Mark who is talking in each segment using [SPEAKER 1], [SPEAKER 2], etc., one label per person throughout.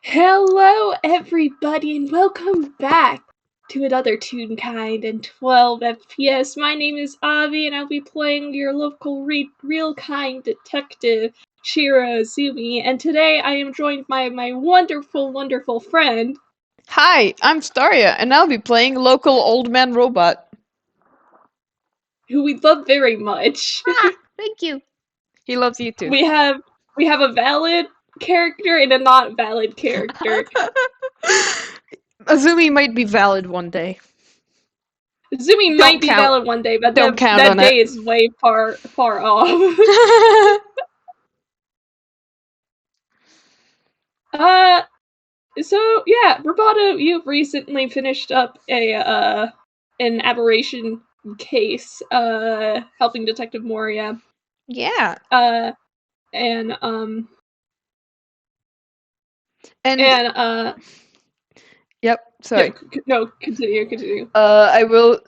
[SPEAKER 1] Hello, everybody, and welcome back to another Toonkind and 12 FPS. My name is Avi, and I'll be playing your local real kind detective, Shiro Azumi. And today I am joined by my wonderful, wonderful friend,
[SPEAKER 2] Hi, I'm Staria, and I'll be playing local old man robot.
[SPEAKER 1] who we love very much.
[SPEAKER 2] Thank you. He loves you too.
[SPEAKER 1] we have we have a valid character and a not valid character.
[SPEAKER 2] Azumi might be valid one day.
[SPEAKER 1] Azumi might
[SPEAKER 2] Don't
[SPEAKER 1] be
[SPEAKER 2] count.
[SPEAKER 1] valid one day, but
[SPEAKER 2] Don't count
[SPEAKER 1] that
[SPEAKER 2] on it.
[SPEAKER 1] day is way far off. Uh, so yeah, Roboto, you've recently finished up an aberration case, helping Detective Moria.
[SPEAKER 2] Yeah.
[SPEAKER 1] Uh, and
[SPEAKER 2] And
[SPEAKER 1] and
[SPEAKER 2] yep,
[SPEAKER 1] yeah,
[SPEAKER 2] sorry.
[SPEAKER 1] no, continue.
[SPEAKER 2] I will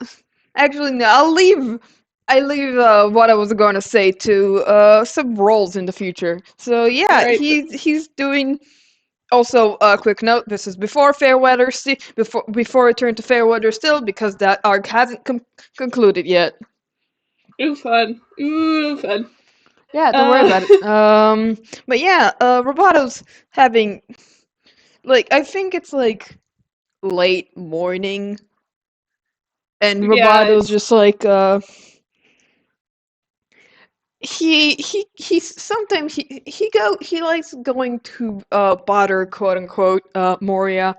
[SPEAKER 2] actually no, I leave what I was going to say to some roles in the future. So
[SPEAKER 1] All
[SPEAKER 2] yeah,
[SPEAKER 1] right.
[SPEAKER 2] he's doing. Also, a quick note: this is before Fairweather, before it turned to Fairweather still, because that arc hasn't concluded yet.
[SPEAKER 1] Ooh, fun. Ooh, fun.
[SPEAKER 2] Yeah, don't worry
[SPEAKER 1] Uh,
[SPEAKER 2] about it. But yeah, Roboto's having I think it's like late morning, and
[SPEAKER 1] yeah,
[SPEAKER 2] Roboto's
[SPEAKER 1] it's
[SPEAKER 2] just he's sometimes he likes going to bother, quote unquote, Moria,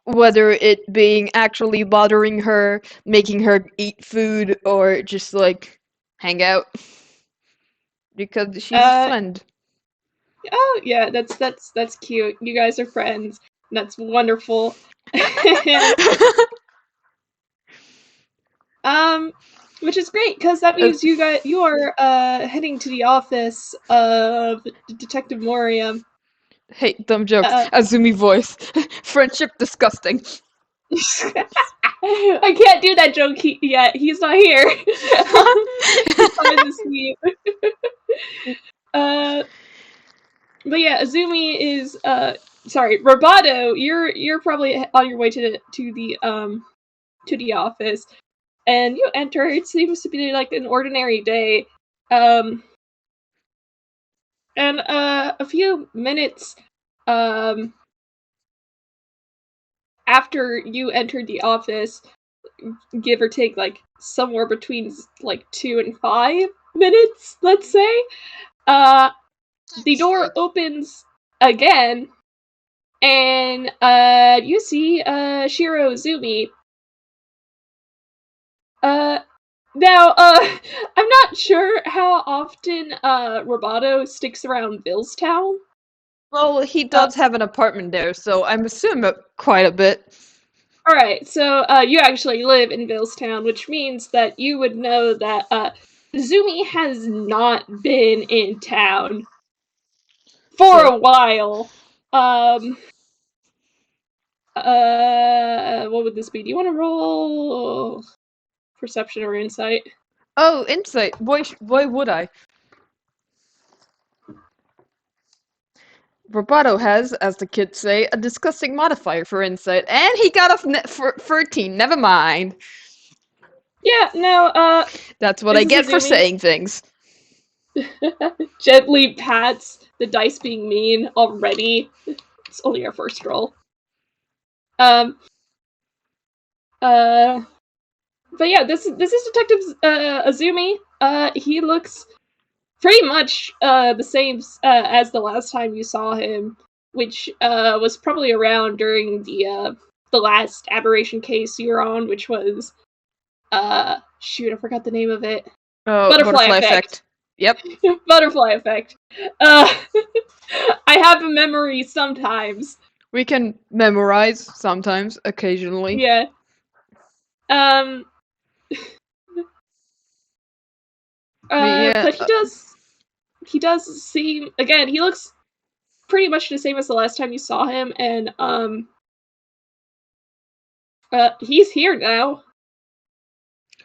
[SPEAKER 2] whether it being actually bothering her, making her eat food, or just like hang out because she's his
[SPEAKER 1] uh
[SPEAKER 2] friend.
[SPEAKER 1] oh yeah, that's cute. You guys are friends. That's wonderful. and which is great because that
[SPEAKER 2] Uh,
[SPEAKER 1] means you are heading to the office of Detective Moria.
[SPEAKER 2] hey, dumb jokes.
[SPEAKER 1] Uh,
[SPEAKER 2] Azumi voice. Friendship disgusting.
[SPEAKER 1] I can't do that joke yet. He's not here. He's behind the scene. Uh, but yeah, Azumi is sorry, Roboto. You're probably on your way to the office, and you enter. It seems to be like an ordinary day. Um, and a few minutes um after you entered the office, give or take like somewhere between like 2 and 5 minutes, let's say, uh the door opens again, and you see Shiro Azumi. uh Now, I'm not sure how often Roboto sticks around Billstown.
[SPEAKER 2] Well, he
[SPEAKER 1] uh
[SPEAKER 2] does have an apartment there, so I'm assuming quite a bit.
[SPEAKER 1] Alright, so you actually live in Billstown, which means that you would know that Zumi has not been in town for
[SPEAKER 2] Sure.
[SPEAKER 1] a while. Um, what would this be? Do you want to roll perception or insight?
[SPEAKER 2] Oh, insight. Why would I? Roboto has, as the kids say, a disgusting modifier for insight, and he got for 13. Never mind.
[SPEAKER 1] Yeah, no,
[SPEAKER 2] That's what I
[SPEAKER 1] this is
[SPEAKER 2] get for
[SPEAKER 1] Azumi.
[SPEAKER 2] saying things.
[SPEAKER 1] Gently pats the dice being mean already. It's only our first roll. Um, uh, but yeah, this is Detective Azumi. He looks pretty much the same as the last time you saw him, which was probably around during the last aberration case you were on, which was shoot, I forgot the name of it.
[SPEAKER 2] Oh,
[SPEAKER 1] Butterfly
[SPEAKER 2] butterfly
[SPEAKER 1] effect.
[SPEAKER 2] effect. Yep.
[SPEAKER 1] Butterfly effect. Uh, I have a memory sometimes.
[SPEAKER 2] We can memorize sometimes, occasionally.
[SPEAKER 1] Yeah. Um.
[SPEAKER 2] But yeah,
[SPEAKER 1] But he does seem, again. He looks pretty much the same as the last time you saw him, and he's here now.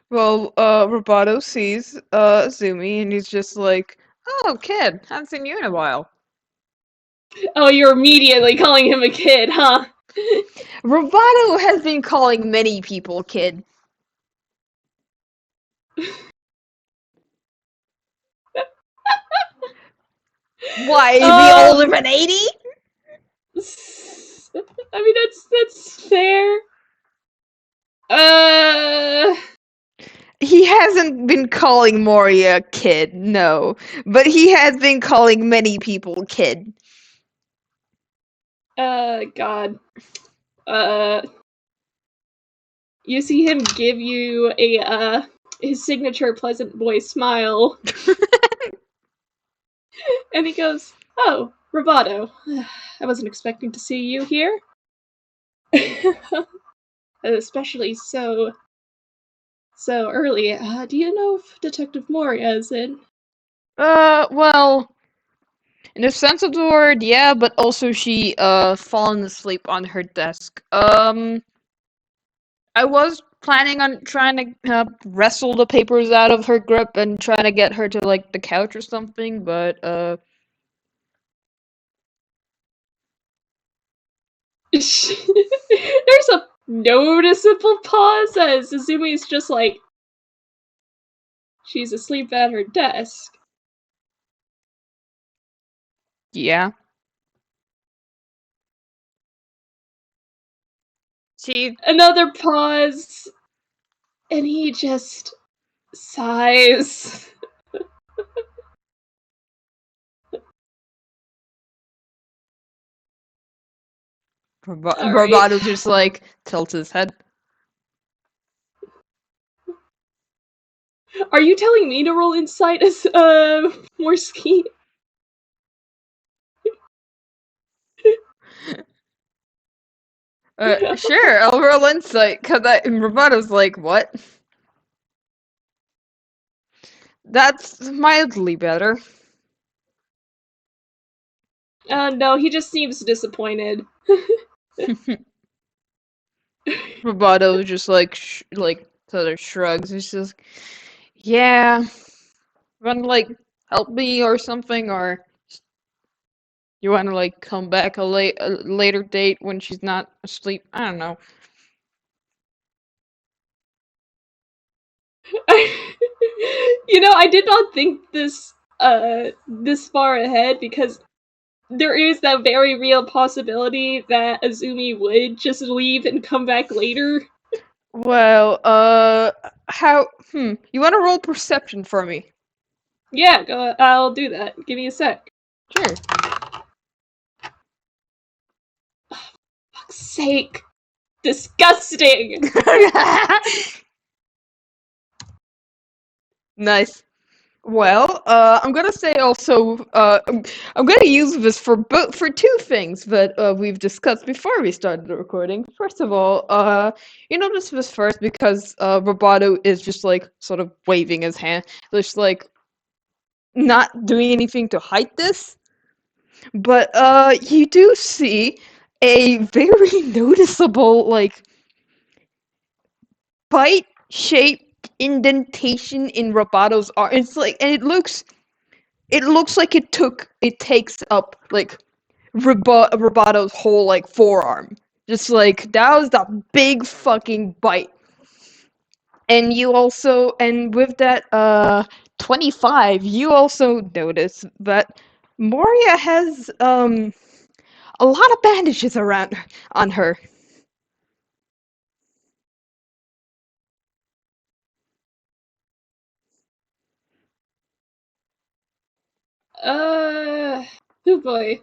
[SPEAKER 2] well, Roboto sees Zumi, and he's just like, "Oh, kid, haven't seen you in a while."
[SPEAKER 1] Oh, you're immediately calling him a kid, huh?
[SPEAKER 2] Roboto has been calling many people kid. Why, is he older
[SPEAKER 1] Um,
[SPEAKER 2] than 80?
[SPEAKER 1] I mean that's fair. Uh,
[SPEAKER 2] He hasn't been calling Moria kid, no. But he has been calling many people kid.
[SPEAKER 1] God. Uh, you see him give you a his signature pleasant boy smile, and he goes, "Oh, Roboto, I wasn't expecting to see you here, especially so early. Do you know if Detective Moria is in?"
[SPEAKER 2] Well, in the sense of the word, yeah, but also she, fallen asleep on her desk. I was planning on trying to, wrestle the papers out of her grip and trying to get her to, like, the couch or something, but,
[SPEAKER 1] There's a noticeable pause as Azumi's just like, she's asleep at her desk.
[SPEAKER 2] yeah. She
[SPEAKER 1] Another pause, and he just sighs. Alright.
[SPEAKER 2] Bravado just, like, tilts his head.
[SPEAKER 1] Are you telling me to roll insight as, Morski?
[SPEAKER 2] Sure, I'll roll insight, cause Bravado's like, what? That's mildly better.
[SPEAKER 1] No, he just seems disappointed.
[SPEAKER 2] Bravado just, like, sort of shrugs. He's just, yeah, wanna, like, help me or something, or you wanna, like, come back a later date when she's not asleep? I don't know.
[SPEAKER 1] I did not think this far ahead because there is that very real possibility that Azumi would just leave and come back later.
[SPEAKER 2] Well, you wanna roll perception for me?
[SPEAKER 1] Yeah, I'll do that. Give me a sec.
[SPEAKER 2] Sure.
[SPEAKER 1] Fuck's sake. Disgusting!
[SPEAKER 2] Nice. Well, I'm gonna say also, I'm gonna use this for two things that we've discussed before we started the recording. First of all, you notice this first because Roboto is just like sort of waving his hand, just like not doing anything to hide this. But you do see a very noticeable like bite-shaped indentation in Roboto's arm. It's like, and it looks like it takes up like Robato's whole like forearm. Just like that was that big fucking bite. And you also, and with that 25, you also notice that Moria has a lot of bandages around on her.
[SPEAKER 1] Oh boy.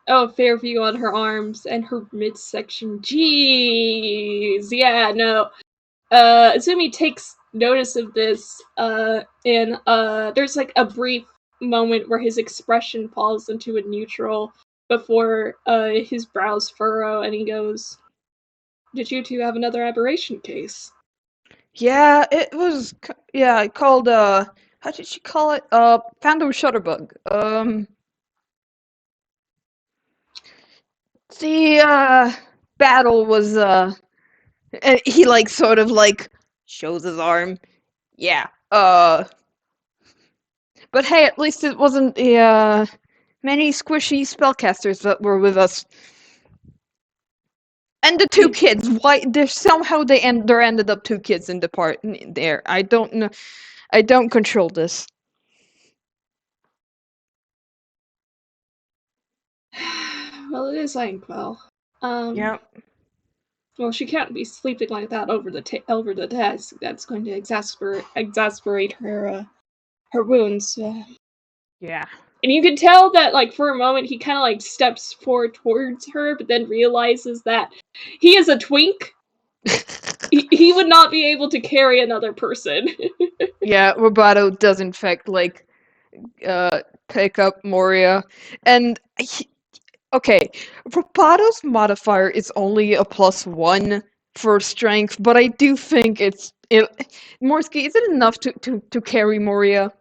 [SPEAKER 1] Oh, Fairview on her arms and her midsection. Jeez. Yeah, no. Azumi takes notice of this, and there's like a brief moment where his expression falls into a neutral before his brows furrow, and he goes, "Did you two have another aberration case?"
[SPEAKER 2] Yeah, it was yeah, called how did she call it? Phantom Shutterbug. The battle was and he like sort of like shows his arm. Yeah. But hey, at least it wasn't the many squishy spellcasters that were with us. And the two kids. Why? There's somehow there ended up two kids in the part there. I don't know. I don't control this.
[SPEAKER 1] Well, it is Inkwell.
[SPEAKER 2] Yeah.
[SPEAKER 1] Well, she can't be sleeping like that over the desk. That's going to exasperate her her wounds.
[SPEAKER 2] Yeah.
[SPEAKER 1] And you can tell that, like, for a moment, he kind of like steps forward towards her, but then realizes that he is a twink. he would not be able to carry another person.
[SPEAKER 2] Yeah, Roboto does in fact like pick up Moria, and okay, Roboto's modifier is only a +1 for strength, but I do think Morsky, is it enough to carry Moria?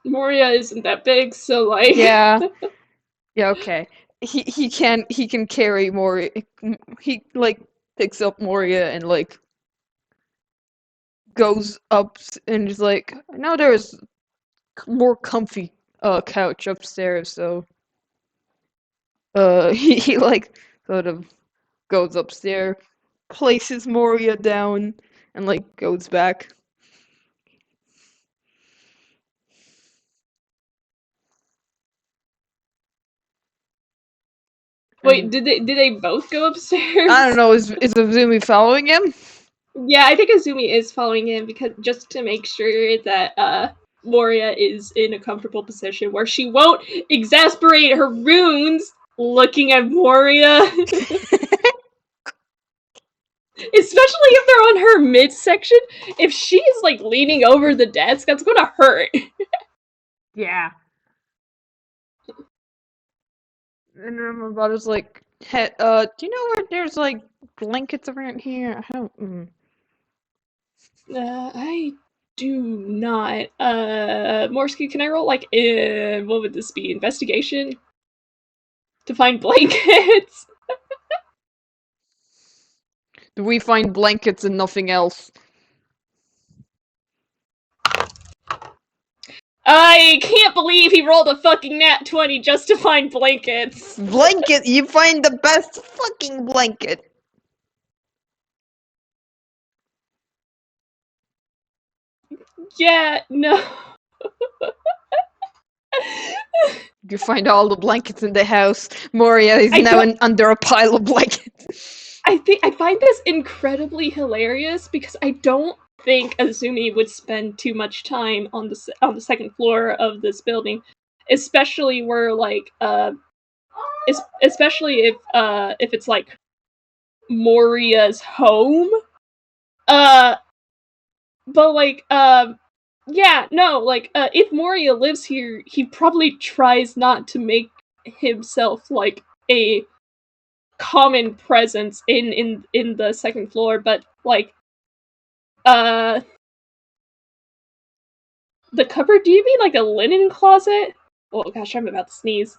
[SPEAKER 1] Moria isn't that big, so like
[SPEAKER 2] Yeah. Yeah, okay. He can carry Moria. He like picks up Moria and like goes up and is like, no, there's more comfy couch upstairs, so he like sort of goes upstairs, places Moria down, and like goes back.
[SPEAKER 1] Wait,
[SPEAKER 2] And
[SPEAKER 1] did they both go upstairs?
[SPEAKER 2] I don't know, is Azumi following him?
[SPEAKER 1] Yeah, I think Azumi is following him because just to make sure that Moria is in a comfortable position where she won't exasperate her runes looking at Moria. Especially if they're on her midsection. If she's like leaning over the desk, that's gonna hurt.
[SPEAKER 2] Yeah. And Roboto's like, hey, do you know where there's like blankets around here? I don't.
[SPEAKER 1] I do not. Morsky, can I roll like what would this be? Investigation? To find blankets?
[SPEAKER 2] Do we find blankets and nothing else?
[SPEAKER 1] I can't believe he rolled a fucking nat 20 just to find blankets.
[SPEAKER 2] Blanket! You find the best fucking blanket!
[SPEAKER 1] Yeah, no.
[SPEAKER 2] You find all the blankets in the house. Moria is
[SPEAKER 1] I
[SPEAKER 2] now under a pile of blankets.
[SPEAKER 1] I find this incredibly hilarious because I don't think Azumi would spend too much time on the second floor of this building, especially where like especially if it's like Moria's home. But like yeah, no, like if Moria lives here, he probably tries not to make himself like a common presence in the second floor, but like the cupboard, do you mean like a linen closet? Oh gosh, I'm about to sneeze.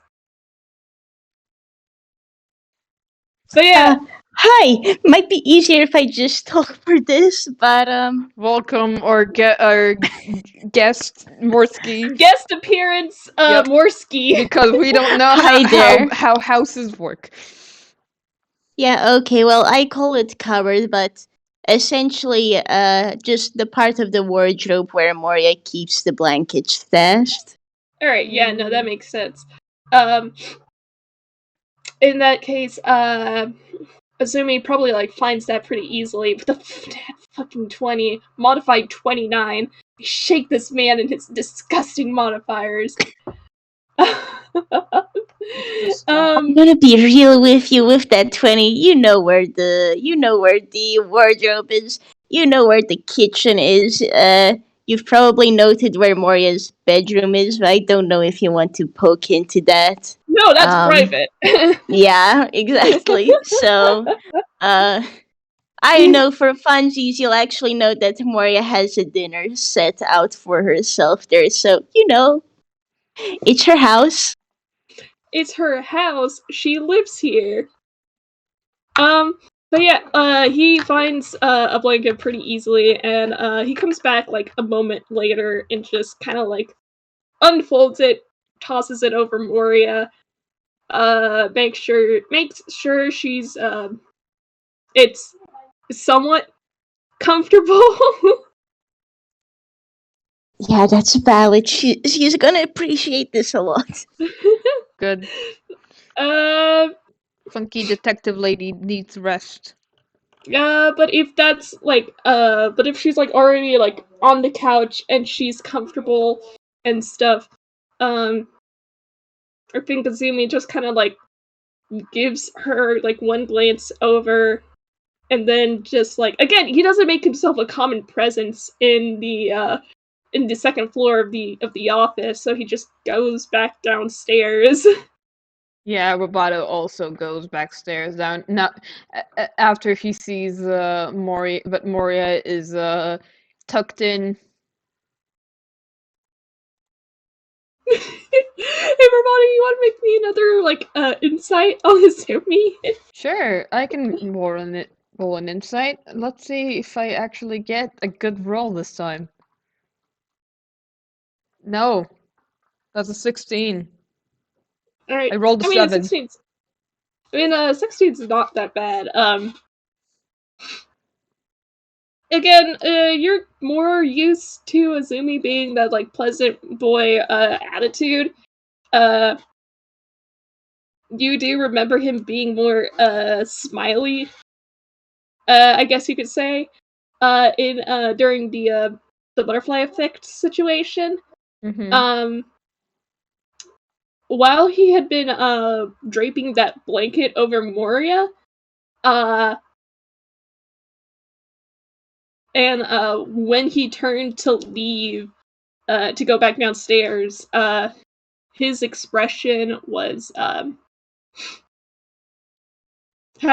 [SPEAKER 1] But yeah.
[SPEAKER 3] Hi, might be easier if I just talk for this, but
[SPEAKER 2] Welcome, our guest, Morsky.
[SPEAKER 1] Guest appearance,
[SPEAKER 2] Yep.
[SPEAKER 1] Morsky.
[SPEAKER 2] Because we don't know
[SPEAKER 3] Hi there.
[SPEAKER 2] how houses work.
[SPEAKER 3] Yeah, okay, well, I call it cupboard, but essentially, just the part of the wardrobe where Moria keeps the blankets stashed.
[SPEAKER 1] Alright, yeah, no, that makes sense. In that case, Azumi probably like finds that pretty easily with the fucking 20, modified 29. I shake this man and his disgusting modifiers.
[SPEAKER 3] I'm gonna be real with you with that 20. You know where the wardrobe is. You know where the kitchen is. You've probably noted where Moria's bedroom is. I don't know if you want to poke into that.
[SPEAKER 1] No, that's private.
[SPEAKER 3] Yeah, exactly. So, I know for funsies, you'll actually know that Moria has a dinner set out for herself there. So, it's her house.
[SPEAKER 1] It's her house. She lives here. But yeah, he finds a blanket pretty easily, and he comes back like a moment later and just kind of like unfolds it, tosses it over Moria, makes sure she's it's somewhat comfortable.
[SPEAKER 3] Yeah, that's valid. She's gonna appreciate this a lot.
[SPEAKER 2] Good.
[SPEAKER 1] uh,
[SPEAKER 2] Funky detective lady needs rest.
[SPEAKER 1] but if that's like, but if she's like already like on the couch and she's comfortable and stuff, I think Azumi just kind of like gives her like one glance over, and then just like again, he doesn't make himself a common presence in the second floor of the office, so he just goes back downstairs.
[SPEAKER 2] Yeah, Roboto also goes backstairs down not after he sees Moria, but Moria is tucked in.
[SPEAKER 1] Hey, Roboto, you want to make me another like insight on Azumi?
[SPEAKER 2] Sure, I can roll an insight. Let's see if I actually get a good roll this time. No, that's a 16.
[SPEAKER 1] All right.
[SPEAKER 2] I rolled a
[SPEAKER 1] I mean,
[SPEAKER 2] 7.
[SPEAKER 1] 16's not that bad. Again, you're more used to Azumi being that like pleasant boy attitude. Uh, you do remember him being more smiley. I guess you could say. In during the butterfly effect situation.
[SPEAKER 2] Mm-hmm.
[SPEAKER 1] Um, while he had been draping that blanket over Moria, uh, and when he turned to leave, to go back downstairs, his expression was how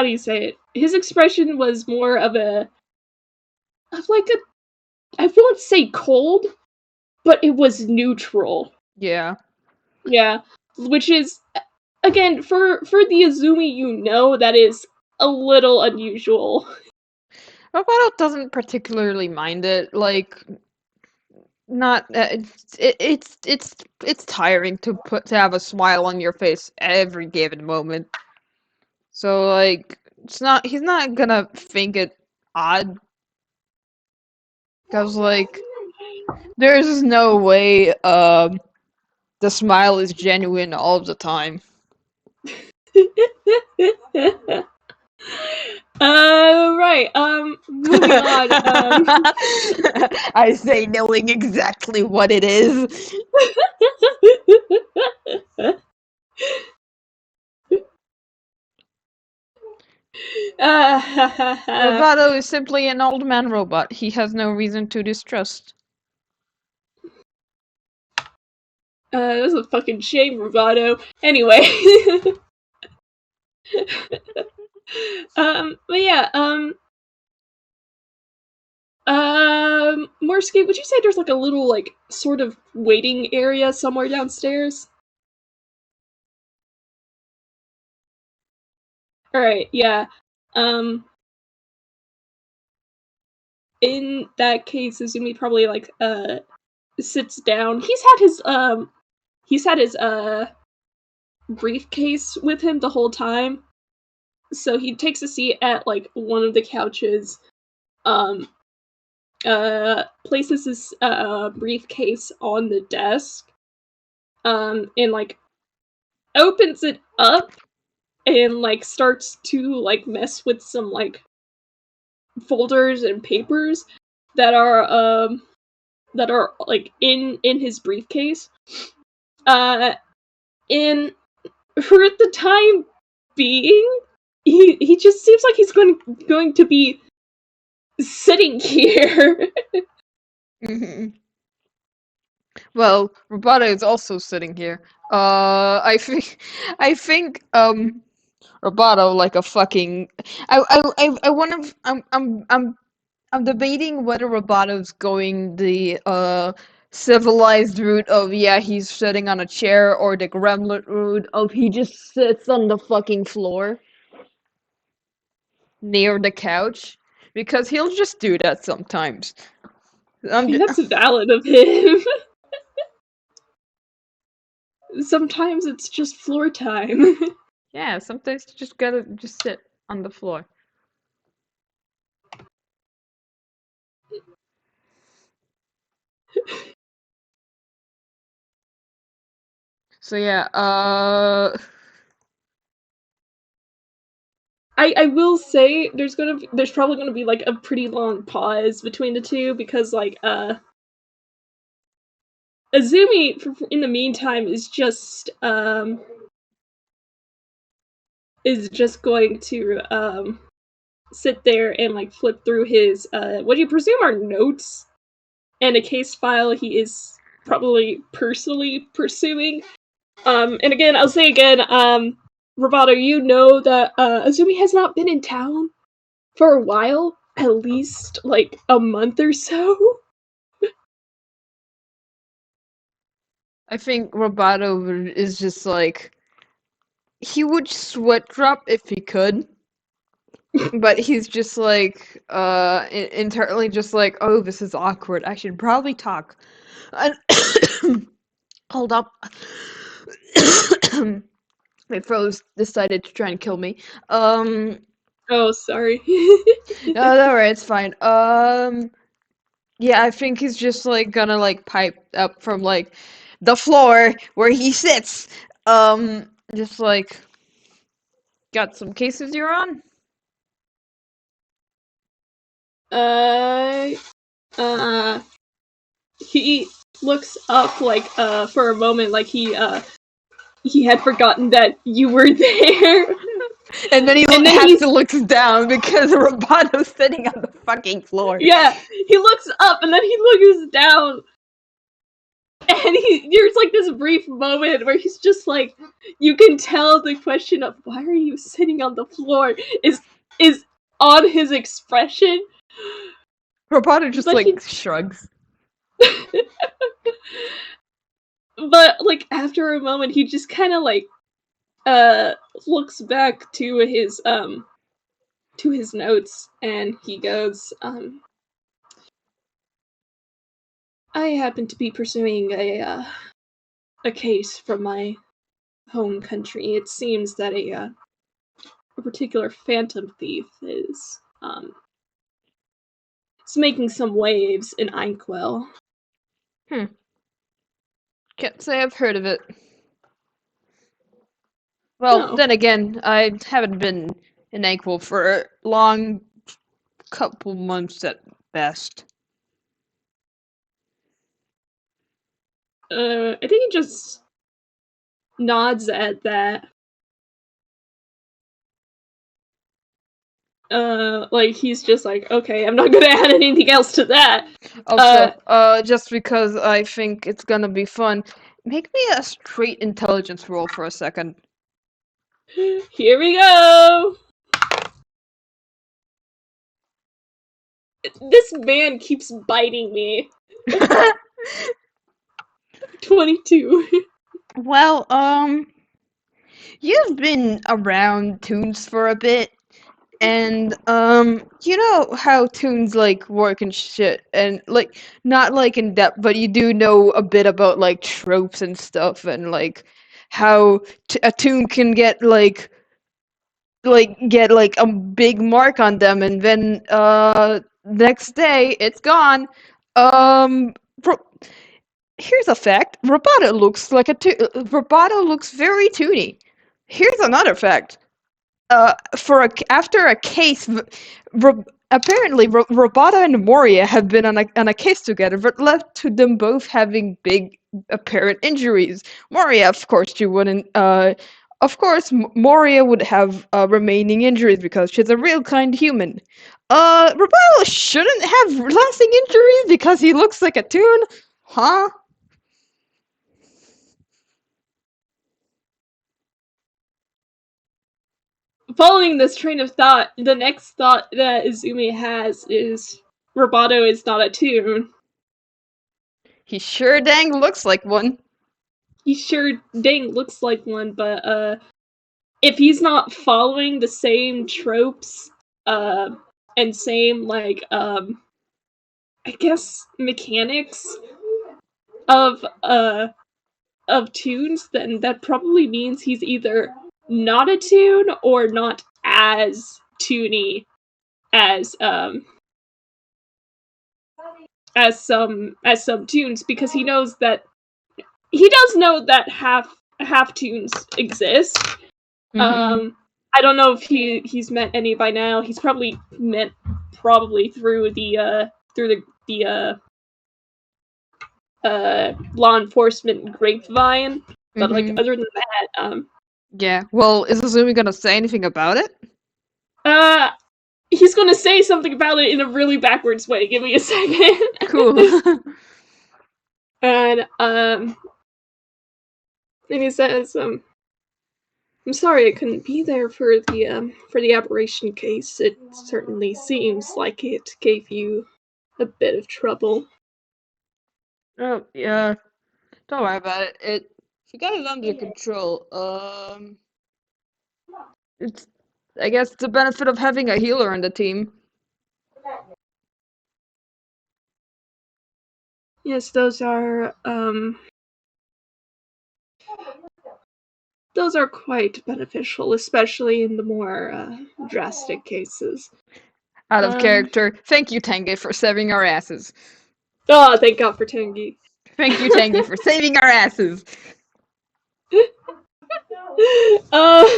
[SPEAKER 1] do you say it? His expression was more of like a, I won't say cold, but it was neutral.
[SPEAKER 2] Yeah.
[SPEAKER 1] Yeah, which is again for the Azumi you know that is a little unusual.
[SPEAKER 2] Roboto doesn't particularly mind it. Like, not it's tiring to have a smile on your face every given moment. So like, he's not gonna think it odd because like there's no way the smile is genuine all of the time.
[SPEAKER 1] Right. Moving on.
[SPEAKER 2] I say knowing exactly what it is.
[SPEAKER 1] uh,
[SPEAKER 2] Roboto is simply an old man robot. He has no reason to distrust.
[SPEAKER 1] that's a fucking shame, Roboto. Anyway. But yeah, Morsky, would you say there's like a little like sort of waiting area somewhere downstairs? Alright, yeah. Um, in that case, Izumi probably like sits down. He's had his briefcase with him the whole time. So he takes a seat at like one of the couches, um places his briefcase on the desk, and like opens it up and like starts to like mess with some like folders and papers that are like in his briefcase. Uh and for the time being, he just seems like he's going to be sitting here.
[SPEAKER 2] Mhm. Well, Roboto is also sitting here. I think, Roboto like a fucking. I want to. I'm debating whether Roboto's going the civilized route of yeah he's sitting on a chair or the gremlin route of he just sits on the fucking floor. near the couch because he'll just do that sometimes.
[SPEAKER 1] I mean, that's valid of him. Sometimes it's just floor time.
[SPEAKER 2] Yeah, sometimes you just gotta just sit on the floor. So yeah,
[SPEAKER 1] I will say there's probably gonna be like a pretty long pause between the two because like Azumi in the meantime is just going to sit there and like flip through his what do you presume are notes and a case file he is probably personally pursuing. And again, I'll say again, Roboto, you know that Azumi has not been in town for a while, at least like a month or so.
[SPEAKER 2] I think Roboto is just like he would sweat drop if he could, but he's just like internally just like, oh, this is awkward. I should probably talk. And hold up. My throat decided to try and kill me.
[SPEAKER 1] Oh, sorry.
[SPEAKER 2] No, don't worry, it's fine. Yeah, I think he's just like gonna like pipe up from like the floor where he sits. Just like got some cases you're on?
[SPEAKER 1] uh, he looks up like for a moment, like he had forgotten that you were there.
[SPEAKER 2] And then he
[SPEAKER 1] And then
[SPEAKER 2] has to look down because Roboto's sitting on the fucking floor.
[SPEAKER 1] Yeah, he looks up and then he looks down. And there's like this brief moment where he's just like, you can tell the question of why are you sitting on the floor is on his expression.
[SPEAKER 2] Roboto just
[SPEAKER 1] But
[SPEAKER 2] like shrugs.
[SPEAKER 1] But like after a moment he just kind of like looks back to his notes and he goes, I happen to be pursuing a case from my home country. It seems that a particular phantom thief is making some waves in Inkwell.
[SPEAKER 2] Can't say I've heard of it. Well,
[SPEAKER 1] Oh.
[SPEAKER 2] then again, I haven't been in Ankwell for a long couple months at best.
[SPEAKER 1] I think he just nods at that. Like he's just like, okay, I'm not gonna add anything else to that.
[SPEAKER 2] Also, just because I think it's gonna be fun, make me a straight intelligence roll for a second.
[SPEAKER 1] Here we go. This man keeps biting me. 22.
[SPEAKER 2] Well, you've been around Toons for a bit, and you know how Toons like work and shit, and like not like in depth, but you do know a bit about like tropes and stuff, and like how a Toon can get like a big mark on them, and then next day it's gone. Um, Here's a fact: Roboto looks like Roboto looks very toony. Here's another fact: after a case, apparently Roboto and Moria have been on a case together, but led to them both having big apparent injuries. Moria, of course, you wouldn't. Of course, Moria would have remaining injuries because she's a real kind human. Roboto shouldn't have lasting injuries because he looks like a toon, huh?
[SPEAKER 1] Following this train of thought, the next thought that Izumi has is Roboto is not a toon.
[SPEAKER 2] He sure dang looks like one.
[SPEAKER 1] He sure dang looks like one, but if he's not following the same tropes uh, and same like I guess mechanics of tunes, then that probably means he's either not a tune or not as toony as some tunes, because he knows that he does know that half tunes exist. I don't know if he's met any by now. He's probably met through the law enforcement grapevine. But like other than that,
[SPEAKER 2] Yeah. Well, is Azumi gonna say anything about it?
[SPEAKER 1] he's gonna say something about it in a really backwards way. Give me a second.
[SPEAKER 2] Cool.
[SPEAKER 1] And he says, I'm sorry I couldn't be there for the aberration case. It certainly seems like it gave you a bit of trouble.
[SPEAKER 2] Oh, yeah. Don't worry about it. She got it under control. It's, I guess, the benefit of having a healer on the team.
[SPEAKER 1] Yes, those are quite beneficial, especially in the more drastic cases.
[SPEAKER 2] Out of character. Thank you, Tengi, for saving our asses.
[SPEAKER 1] Oh, thank God for Tengi.
[SPEAKER 2] Thank you, Tengi, for saving our asses.
[SPEAKER 1] Um.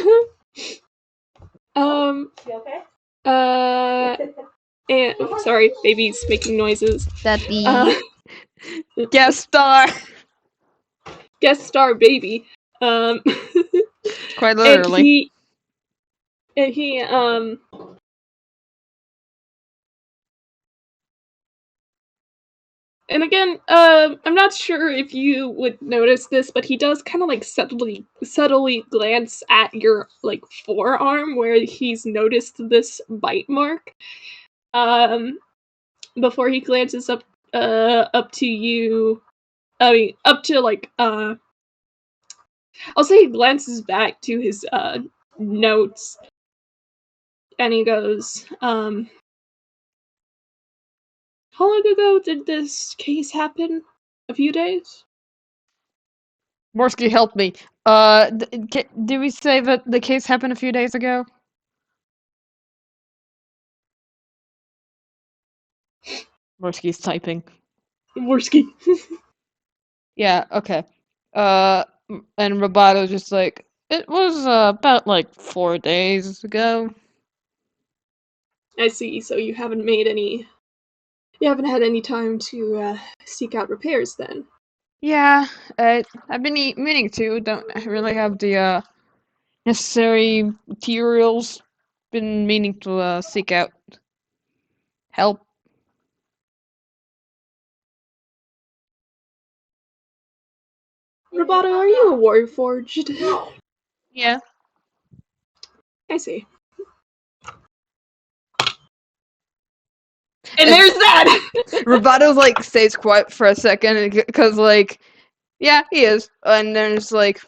[SPEAKER 1] And sorry, baby's making noises.
[SPEAKER 3] That
[SPEAKER 2] Guest star.
[SPEAKER 1] Guest star baby.
[SPEAKER 2] Quite
[SPEAKER 1] and
[SPEAKER 2] literally.
[SPEAKER 1] he and again, I'm not sure if you would notice this, but he does kind of like subtly glance at your like forearm where he's noticed this bite mark. Before he glances up to you. I mean, up to like I'll say he glances back to his notes, and he goes, how long ago did this case happen? A few days?
[SPEAKER 2] Morsky, help me. Did we say that the case happened a few days ago? Morsky's typing.
[SPEAKER 1] Worski.
[SPEAKER 2] Yeah, okay. And Roboto's just like, it was about like 4 days ago.
[SPEAKER 1] I see, so you haven't had any time to seek out repairs then.
[SPEAKER 2] Yeah, I've been meaning to. Don't really have the necessary materials. Been meaning to seek out help.
[SPEAKER 1] Roboto, are you a Warforged?
[SPEAKER 2] Yeah.
[SPEAKER 1] I see. And there's that!
[SPEAKER 2] Roboto's like stays quiet for a second because like, yeah, he is, and then it's like,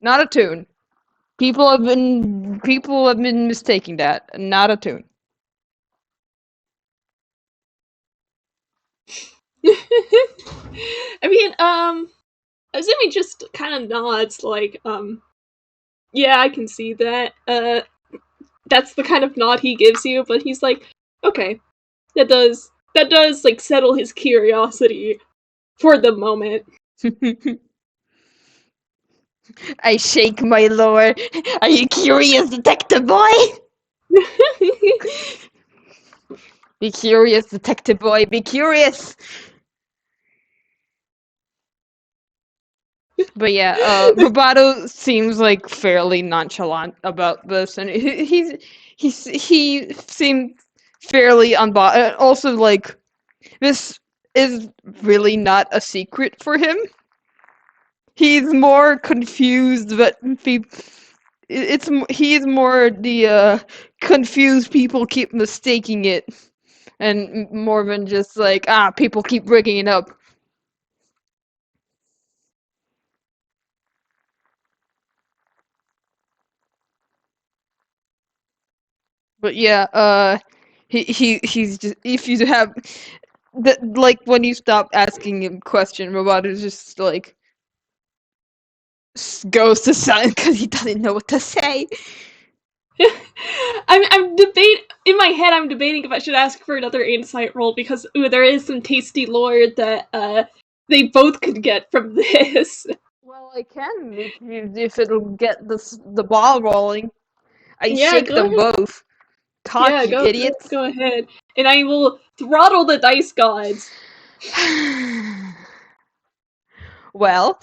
[SPEAKER 2] not a tune. People have been mistaking that. Not a tune.
[SPEAKER 1] I mean, Azumi just kind of nods, like, yeah, I can see that. That's the kind of nod he gives you, but he's like, okay, that does, like, settle his curiosity for the moment.
[SPEAKER 2] I shake my lore. Are you curious, detective boy? Be curious, detective boy. Be curious. But yeah, Roboto seems like fairly nonchalant about this, and he seemed fairly unbothered. Also, like, this is really not a secret for him. He's more confused that he's more the confused people keep mistaking it, and more than just like people keep bringing it up. But yeah, he's just if you have like when you stop asking him question, Roboto just like goes to silence because he doesn't know what to say.
[SPEAKER 1] I'm in my head. I'm debating if I should ask for another insight roll because there is some tasty lore that they both could get from this.
[SPEAKER 2] Well, I can if it'll get the ball rolling. I
[SPEAKER 1] Yeah,
[SPEAKER 2] shake
[SPEAKER 1] go
[SPEAKER 2] them
[SPEAKER 1] ahead.
[SPEAKER 2] both. Talk,
[SPEAKER 1] Yeah,
[SPEAKER 2] you idiots.
[SPEAKER 1] go ahead, and I will throttle the dice gods.
[SPEAKER 2] Well,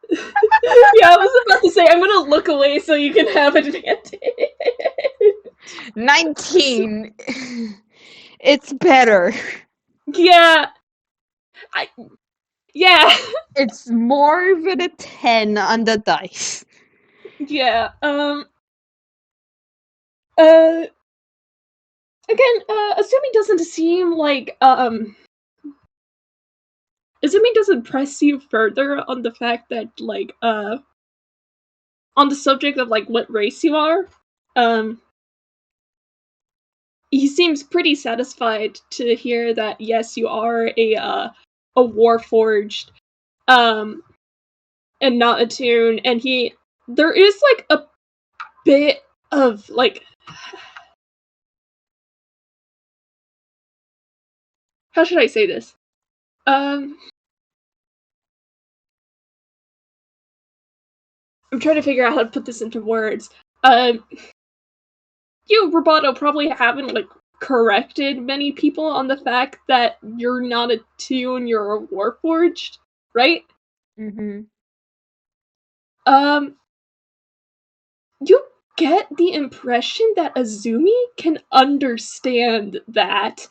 [SPEAKER 1] Yeah, I was about to say I'm gonna look away so you can have advantage.
[SPEAKER 2] 19. It's better.
[SPEAKER 1] Yeah, I yeah
[SPEAKER 2] It's more than a 10 on the dice.
[SPEAKER 1] yeah. Uh. Again, Azumi doesn't seem like Azumi doesn't press you further on the fact that like on the subject of like what race you are. Um. He seems pretty satisfied to hear that yes, you are a warforged, um, and not a tune. And there is like a bit of like, how should I say this? I'm trying to figure out how to put this into words. You, Roboto, probably haven't like corrected many people on the fact that you're not a tune, you're a warforged, right?
[SPEAKER 2] Mm-hmm.
[SPEAKER 1] Um, you get the impression that Azumi can understand that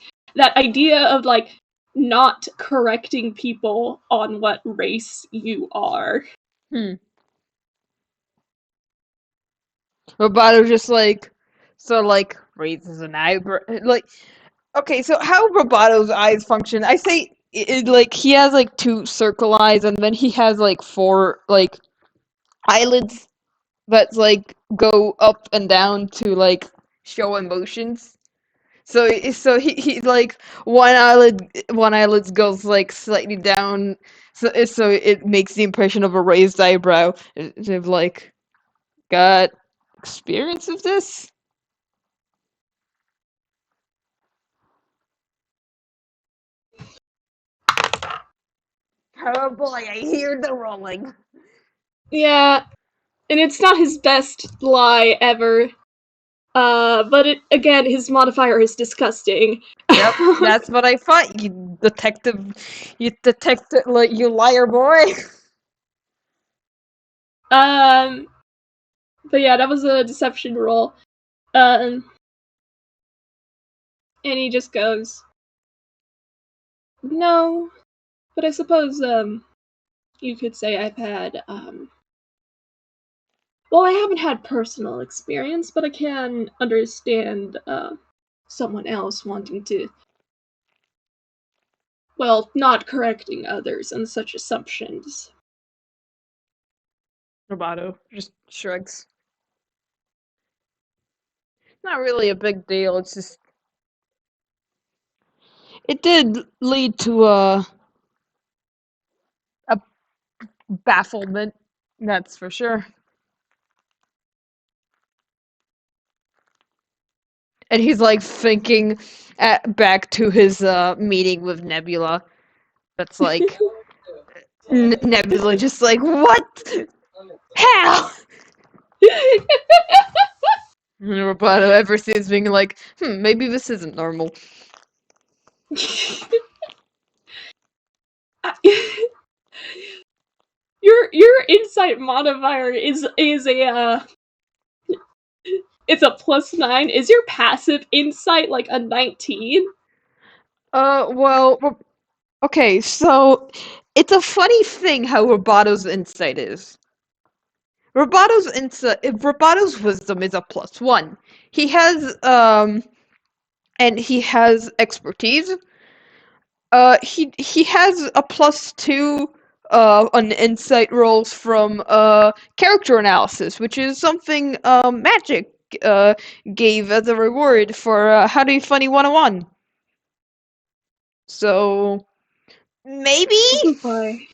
[SPEAKER 1] idea of like not correcting people on what race you are.
[SPEAKER 2] Roboto just like raises an eyebrow. Like, okay, so how Roboto's eyes function? I say like he has like two circle eyes, and then he has like four like eyelids that like go up and down to like show emotions. So he like one eyelid goes like slightly down, so it makes the impression of a raised eyebrow. They've like got experience of this. Oh boy, I hear the rolling.
[SPEAKER 1] Yeah, and it's not his best lie ever. But again, his modifier is disgusting.
[SPEAKER 2] Yep, that's what I thought. You detective, like you liar boy.
[SPEAKER 1] um, but yeah, that was a deception roll. Um, and he just goes, "No, but I suppose you could say I've had well, I haven't had personal experience, but I can understand someone else wanting to, well, not correcting others and such assumptions."
[SPEAKER 2] Roboto just shrugs. Not really a big deal. It's just it did lead to a bafflement. That's for sure. And he's like thinking back to his meeting with Nebula. That's like Nebula just like what? How? And Roboto ever since being like, maybe this isn't normal.
[SPEAKER 1] Your insight modifier is a it's a +9. Is your passive insight like a 19?
[SPEAKER 2] Well, okay, so it's a funny thing how Roboto's insight is. Roboto's wisdom is a +1. He has and he has expertise. He has a +2 on insight rolls from character analysis, which is something magic gave as a reward for How Do You Funny 101. So maybe
[SPEAKER 1] Oh boy.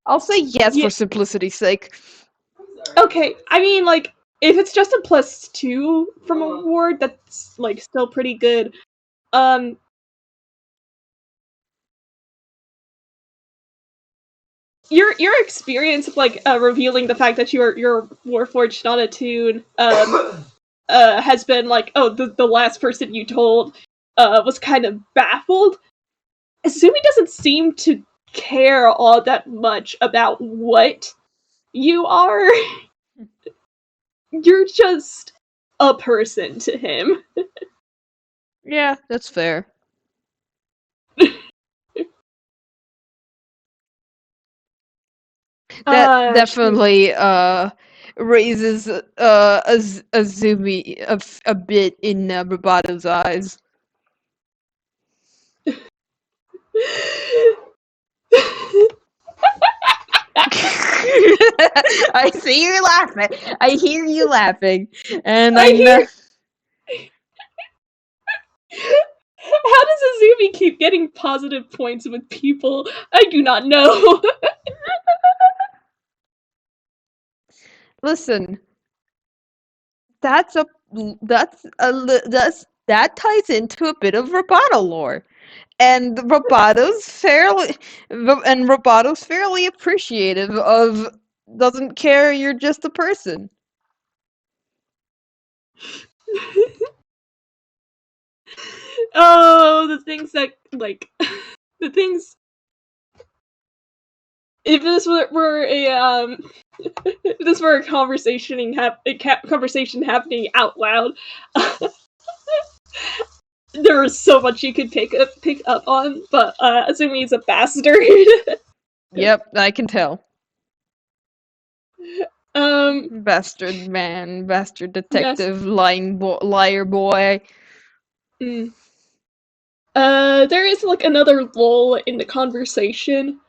[SPEAKER 2] I'll say yes
[SPEAKER 1] Yeah.
[SPEAKER 2] for simplicity's sake.
[SPEAKER 1] Okay. I mean, like, if it's just a +2 from a reward, that's like still pretty good. Your experience of like revealing the fact that you're warforged on a tune has been like, oh, the last person you told was kind of baffled. Azumi doesn't seem to care all that much about what you are. You're just a person to him.
[SPEAKER 2] Yeah, that's fair. That definitely raises Azumi a bit in Robato's eyes. I see you laughing. I hear you laughing, and I know.
[SPEAKER 1] How does Azumi keep getting positive points with people? I do not know.
[SPEAKER 2] Listen, that ties into a bit of Roboto lore, and Robato's fairly appreciative of. Doesn't care you're just a person.
[SPEAKER 1] Oh, the things that like the things. If this were a if this were a conversation conversation happening out loud, there was so much you could pick up on. But Azumi is a bastard.
[SPEAKER 2] Yep, I can tell.
[SPEAKER 1] Um,
[SPEAKER 2] Bastard man, bastard
[SPEAKER 1] yes.
[SPEAKER 2] detective, liar boy.
[SPEAKER 1] There is like another lull in the conversation,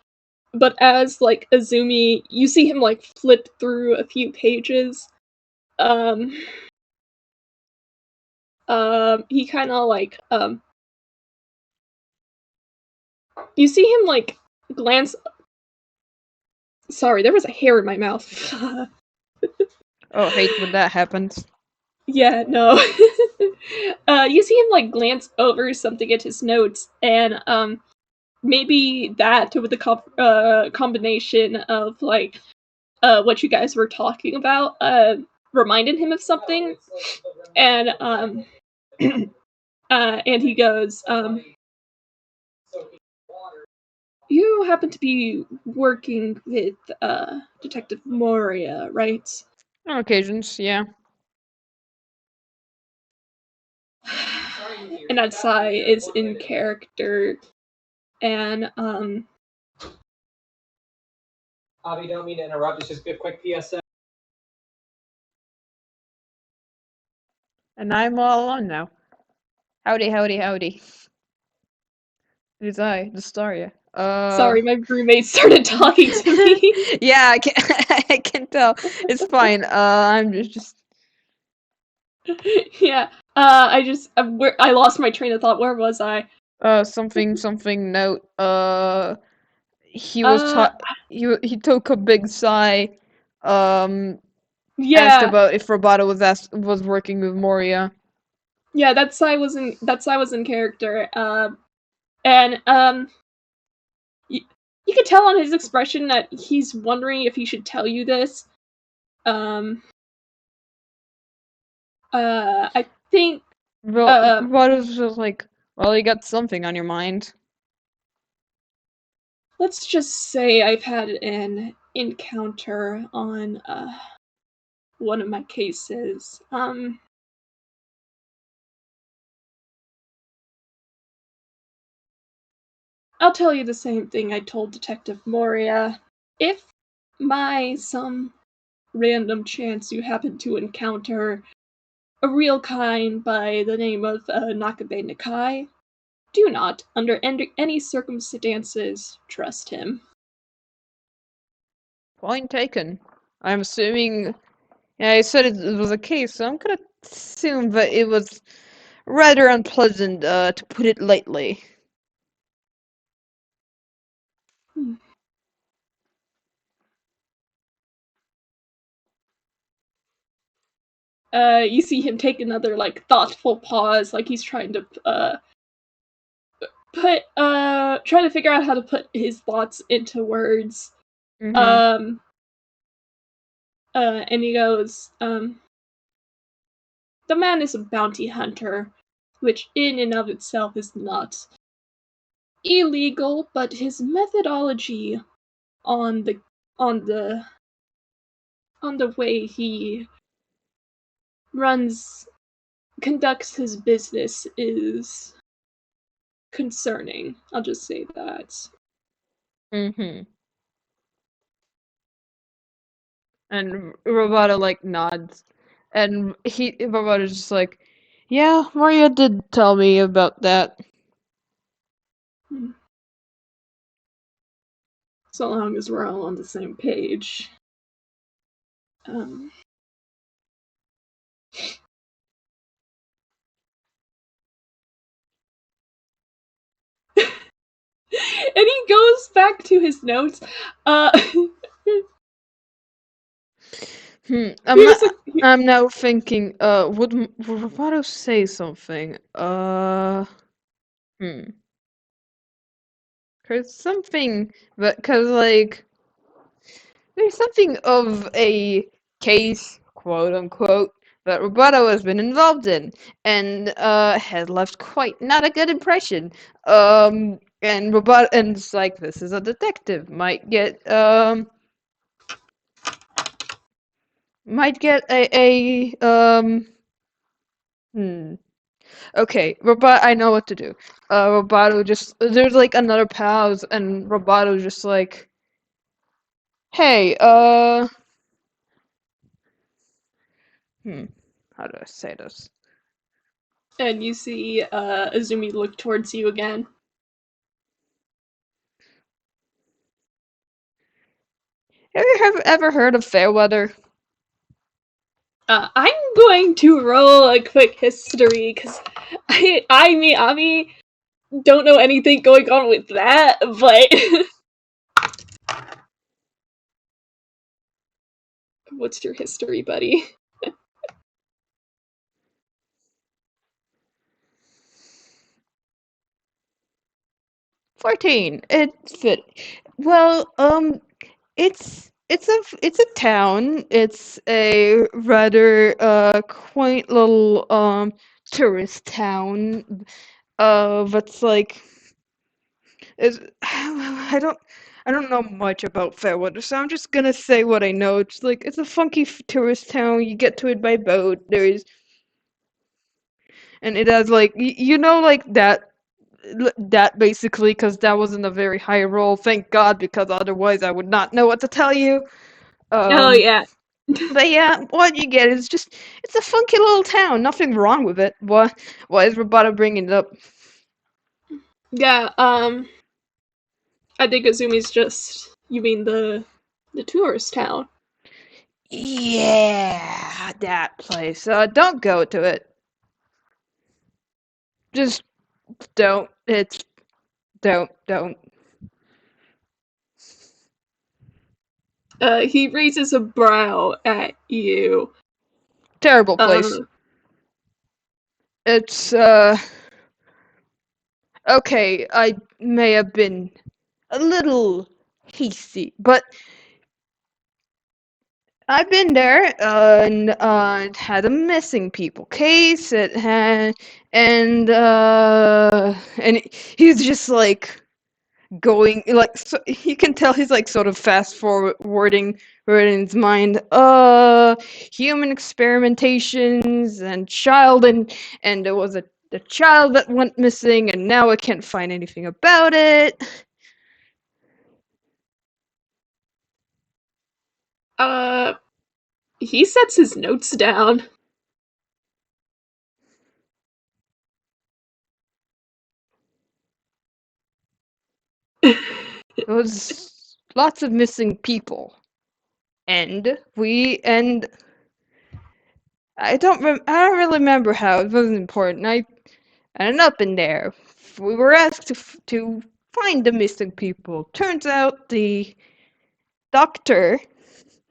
[SPEAKER 1] but as like Azumi, you see him like flip through a few pages. He kind of like you see him like glance. Sorry, there was a hair in my mouth.
[SPEAKER 2] Oh, hate when that happens.
[SPEAKER 1] Yeah, no. You see him like glance over something at his notes, and maybe that with the combination of like what you guys were talking about reminded him of something, and and he goes, "You happen to be working with Detective Moria, right?"
[SPEAKER 2] On occasions, yeah.
[SPEAKER 1] And that sigh is in character, and
[SPEAKER 4] Avi, don't mean to interrupt. It's just a quick PSA.
[SPEAKER 2] And I'm all alone now. Howdy, howdy, howdy. It is I, the Staria.
[SPEAKER 1] sorry, my roommate started talking to me.
[SPEAKER 2] Yeah, I can, I can tell. It's fine. I'm just.
[SPEAKER 1] Yeah. I lost my train of thought. Where was I?
[SPEAKER 2] Something note. He
[SPEAKER 1] Uh,
[SPEAKER 2] he took a big sigh. Asked
[SPEAKER 1] yeah,
[SPEAKER 2] about if Roboto was working with Moria.
[SPEAKER 1] yeah. That sigh was in character. And you could tell on his expression that he's wondering if he should tell you this. I think.
[SPEAKER 2] Well, Robato's just like, well, you got something on your mind.
[SPEAKER 1] Let's just say I've had an encounter on one of my cases. I'll tell you the same thing I told Detective Moria. If by some random chance you happen to encounter a real kind by the name of Nakabe Nakai, do not, under any circumstances, trust him.
[SPEAKER 2] Point taken. I'm assuming Yeah, I said it was a case, so I'm gonna assume that it was rather unpleasant, to put it lightly.
[SPEAKER 1] You see him take another like thoughtful pause, like he's trying to try to figure out how to put his thoughts into words.
[SPEAKER 2] Mm-hmm.
[SPEAKER 1] Um and he goes, the man is a bounty hunter, which in and of itself is not illegal, but his methodology on the on the on the way he runs conducts his business is concerning. I'll just say that.
[SPEAKER 2] Mm-hmm. And Roboto like nods, and Roboto's just like, yeah, Moria did tell me about that.
[SPEAKER 1] So long as we're all on the same page. Um, and he goes back to his notes. Here's a
[SPEAKER 2] I'm now thinking, would Roboto say something? Hmm. Cause like, there's something of a case, quote unquote, that Roboto has been involved in, and has left quite not a good impression. And it's like, this is a detective, might get hmm. Okay, I know what to do. Roboto just, there's like another pause, and Roboto just like, hey, how do I say this?
[SPEAKER 1] and you see Azumi look towards you again.
[SPEAKER 2] Have you ever heard of Faireweather?
[SPEAKER 1] I'm going to roll a quick history because I don't know anything going on with that, but what's your history, buddy?
[SPEAKER 2] 14. It fit. Well, it's a town. It's a rather quaint little tourist town. That's like, is I don't know much about Fairweather, so I'm just gonna say what I know. It's like, it's a funky tourist town. You get to it by boat. And it has like, you know, like that basically, because that wasn't a very high roll. Thank God, because otherwise I would not know what to tell you.
[SPEAKER 1] Oh
[SPEAKER 2] Um,
[SPEAKER 1] yeah.
[SPEAKER 2] but yeah, what you get is just, it's a funky little town. Nothing wrong with it. Why is Roboto bringing it up?
[SPEAKER 1] Yeah, I think Azumi's just you mean the tourist town.
[SPEAKER 2] Yeah, that place. Don't go to it. Just don't. Don't.
[SPEAKER 1] He raises a brow at you.
[SPEAKER 2] Terrible place.
[SPEAKER 1] Uh,
[SPEAKER 2] It's, okay, I may have been a little hasty, but I've been there, it had a missing people case. It had, and he's just like going, like, so you can tell he's like sort of fast forwarding in his mind. Human experimentations and and there was a child that went missing, and now I can't find anything about it.
[SPEAKER 1] uh, he sets his notes down.
[SPEAKER 2] There was lots of missing people. And I don't really remember how. It wasn't important. I ended up in there. We were asked to find the missing people. Turns out the doctor,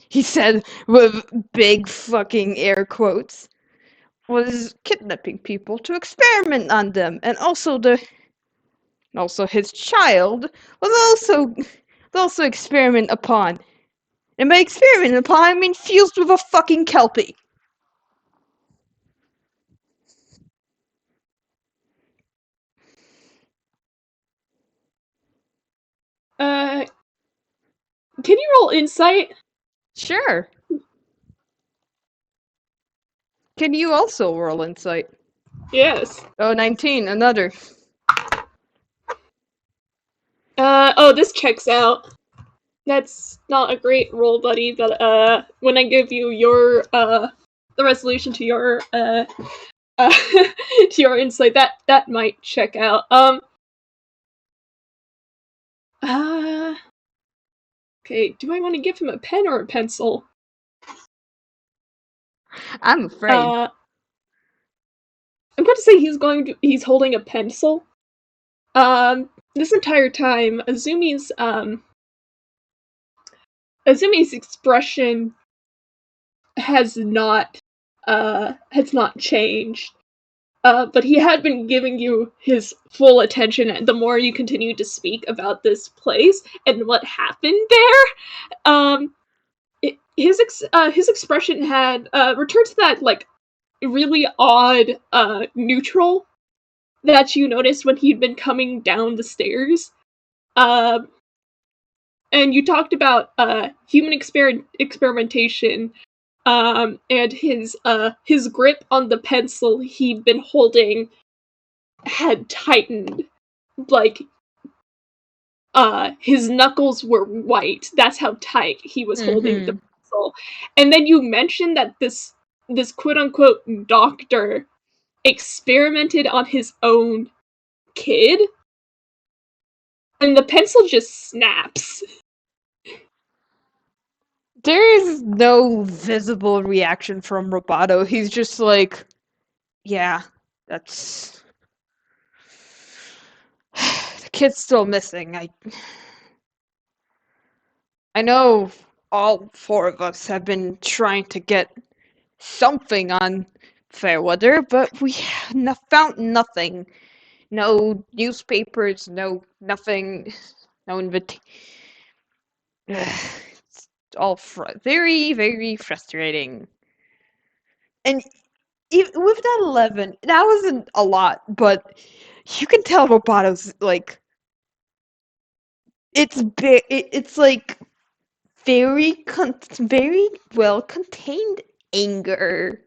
[SPEAKER 2] he said with big fucking air quotes, was kidnapping people to experiment on them, and also his child was also experiment upon. And by experiment upon, I mean fused with a fucking kelpie.
[SPEAKER 1] Can you roll insight?
[SPEAKER 2] Sure. Can you also roll insight?
[SPEAKER 1] Yes.
[SPEAKER 2] Oh, 19, another.
[SPEAKER 1] This checks out. That's not a great roll, buddy, but when I give you your the resolution to your to your insight, that might check out. Okay, do I want to give him a pen or a pencil?
[SPEAKER 2] I'm afraid.
[SPEAKER 1] I'm going to say he's holding a pencil. This entire time, Azumi's expression has not changed. But he had been giving you his full attention the more you continued to speak about this place and what happened there. His expression had returned to that like really odd neutral that you noticed when he'd been coming down the stairs. And you talked about human experimentation, and his grip on the pencil he'd been holding had tightened. Like, his knuckles were white. That's how tight he was holding the pencil. And then you mentioned that this quote-unquote doctor experimented on his own kid, and the pencil just snaps.
[SPEAKER 2] There is no visible reaction from Roboto. He's just like, yeah, that's... The kid's still missing. I know all four of us have been trying to get something on Faireweather, but we found nothing. No newspapers, nothing, no invitation. It's all very, very frustrating. And with that 11, that wasn't a lot, but you can tell Roboto's like it's big. It's like very well contained anger.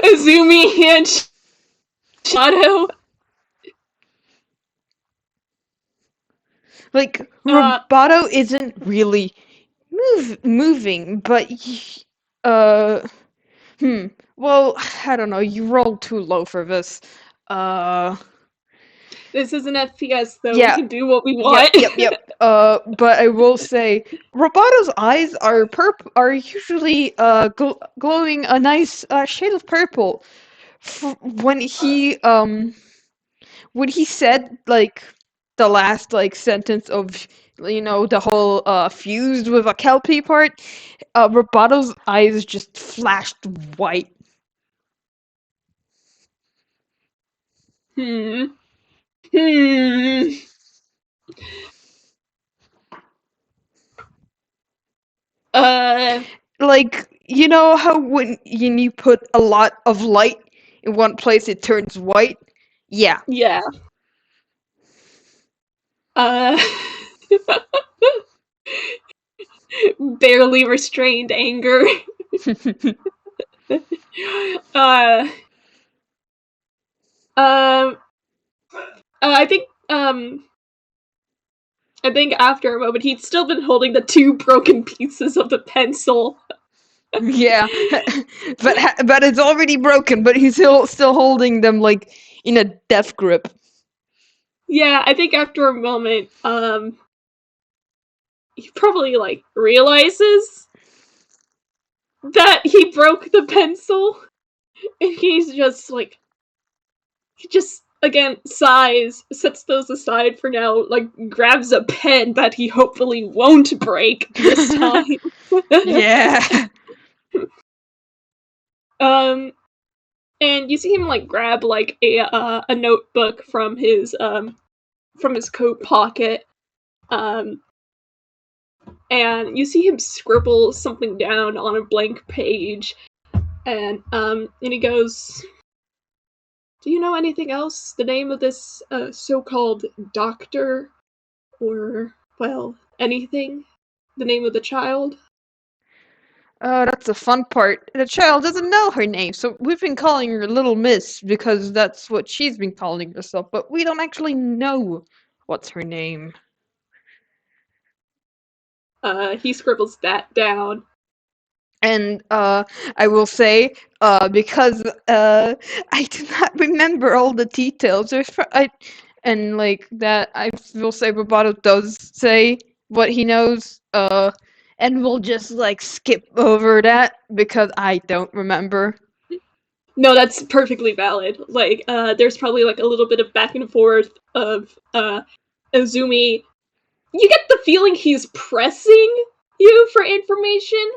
[SPEAKER 1] Azumi and Shadow.
[SPEAKER 2] Like Roboto isn't really moving, but well, I don't know. You rolled too low for this.
[SPEAKER 1] This is an FPS, though.
[SPEAKER 2] Yeah.
[SPEAKER 1] We can do what we want.
[SPEAKER 2] Yep. But I will say, Roboto's eyes are usually glowing a nice shade of purple. When he said like the last like sentence of the whole fused with a kelpie part, Roboto's eyes just flashed white. Like, you know how when you put a lot of light in one place it turns white? Yeah.
[SPEAKER 1] Yeah. Barely restrained anger. I think after a moment he'd still been holding the two broken pieces of the pencil.
[SPEAKER 2] Yeah. but it's already broken, but he's still holding them like in a death grip.
[SPEAKER 1] Yeah, I think after a moment, he probably like realizes that he broke the pencil, and he's just like, he just again sighs, sets those aside for now, like grabs a pen that he hopefully won't break this time.
[SPEAKER 2] Yeah.
[SPEAKER 1] And you see him like grab like a notebook from his coat pocket, and you see him scribble something down on a blank page, and he goes, "Do you know anything else? The name of this so-called doctor, or well, anything? The name of the child?"
[SPEAKER 2] Oh, that's the fun part. The child doesn't know her name, so we've been calling her Little Miss because that's what she's been calling herself, but we don't actually know what's her name.
[SPEAKER 1] He scribbles that down.
[SPEAKER 2] And I will say, because I do not remember all the details. And like that, I will say Roboto does say what he knows. And we'll just like skip over that because I don't remember.
[SPEAKER 1] No, that's perfectly valid. Like, there's probably like a little bit of back and forth of Azumi. You get the feeling he's pressing you for information,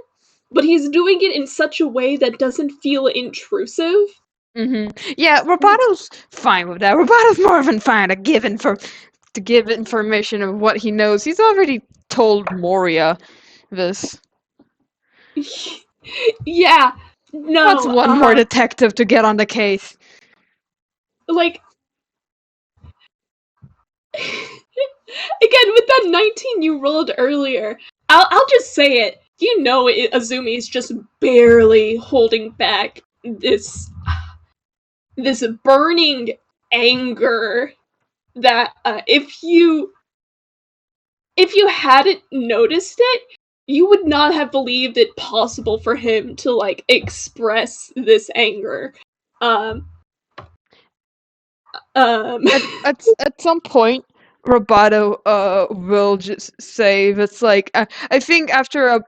[SPEAKER 1] but he's doing it in such a way that doesn't feel intrusive.
[SPEAKER 2] Yeah, Roboto's fine with that. Roboto's more than fine to give information of what he knows. He's already told Moria this.
[SPEAKER 1] Yeah,
[SPEAKER 2] What's
[SPEAKER 1] no,
[SPEAKER 2] one more detective to get on the case?
[SPEAKER 1] like, again, with that 19 you rolled earlier, I'll just say it. You know Azumi's just barely holding back this burning anger that if you hadn't noticed it, you would not have believed it possible for him to like express this anger.
[SPEAKER 2] At some point, Roboto will just say that's like I think after a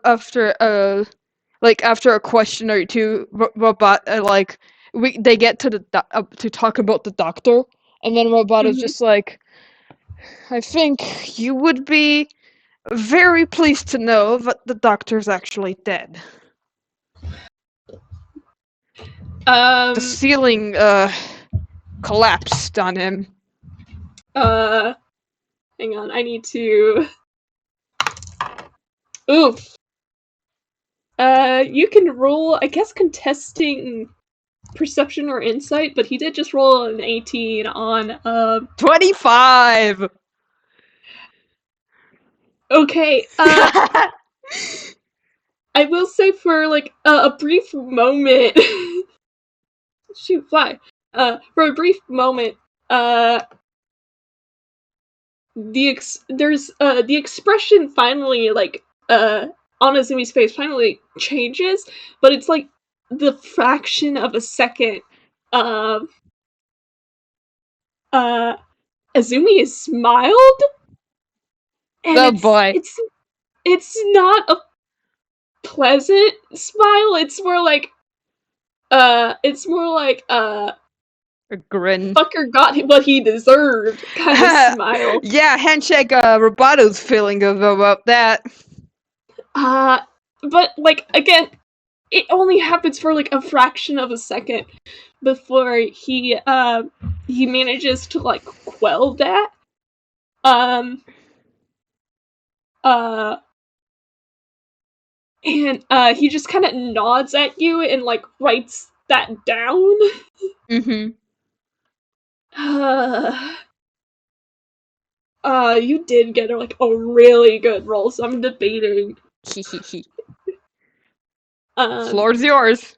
[SPEAKER 2] question or two, Robot like they get to to talk about the doctor, and then Roboto's
[SPEAKER 1] Mhm.
[SPEAKER 2] just like, I think you would be very pleased to know that the doctor's actually dead. The ceiling collapsed on him.
[SPEAKER 1] Hang on, I need to. Oof. You can roll, I guess, contesting perception or insight, but he did just roll an 18 on
[SPEAKER 2] 25.
[SPEAKER 1] Okay, I will say for like a brief moment, shoot, fly. For a brief moment, the expression finally like on Azumi's face finally changes, but it's like the fraction of a second. Um, Azumi is smiled, and
[SPEAKER 2] Oh boy.
[SPEAKER 1] it's not a pleasant smile. It's more like
[SPEAKER 2] A grin.
[SPEAKER 1] fucker got what he deserved kind of smile.
[SPEAKER 2] Yeah, handshake Roboto's feeling about that.
[SPEAKER 1] But like again, it only happens for like a fraction of a second before he manages to like quell that. Uh and he just kind of nods at you and like writes that down.
[SPEAKER 2] Mm-hmm.
[SPEAKER 1] You did get like a really good roll, so I'm debating.
[SPEAKER 2] Floor's yours.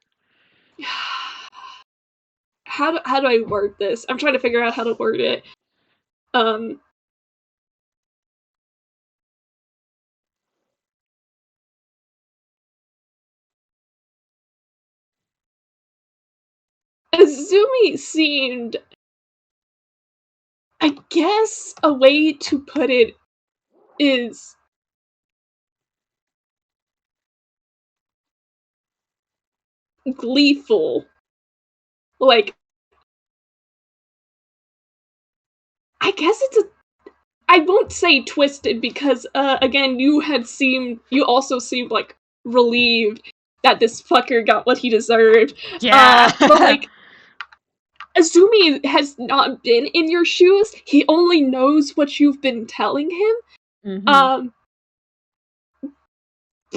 [SPEAKER 1] How do I word this? I'm trying to figure out how to word it. Azumi seemed, I guess a way to put it is gleeful. Like, I guess I won't say twisted because, again, you also seemed, like, relieved that this fucker got what he deserved.
[SPEAKER 2] Yeah.
[SPEAKER 1] But, like, Azumi has not been in your shoes. He only knows what you've been telling him.
[SPEAKER 2] Mhm.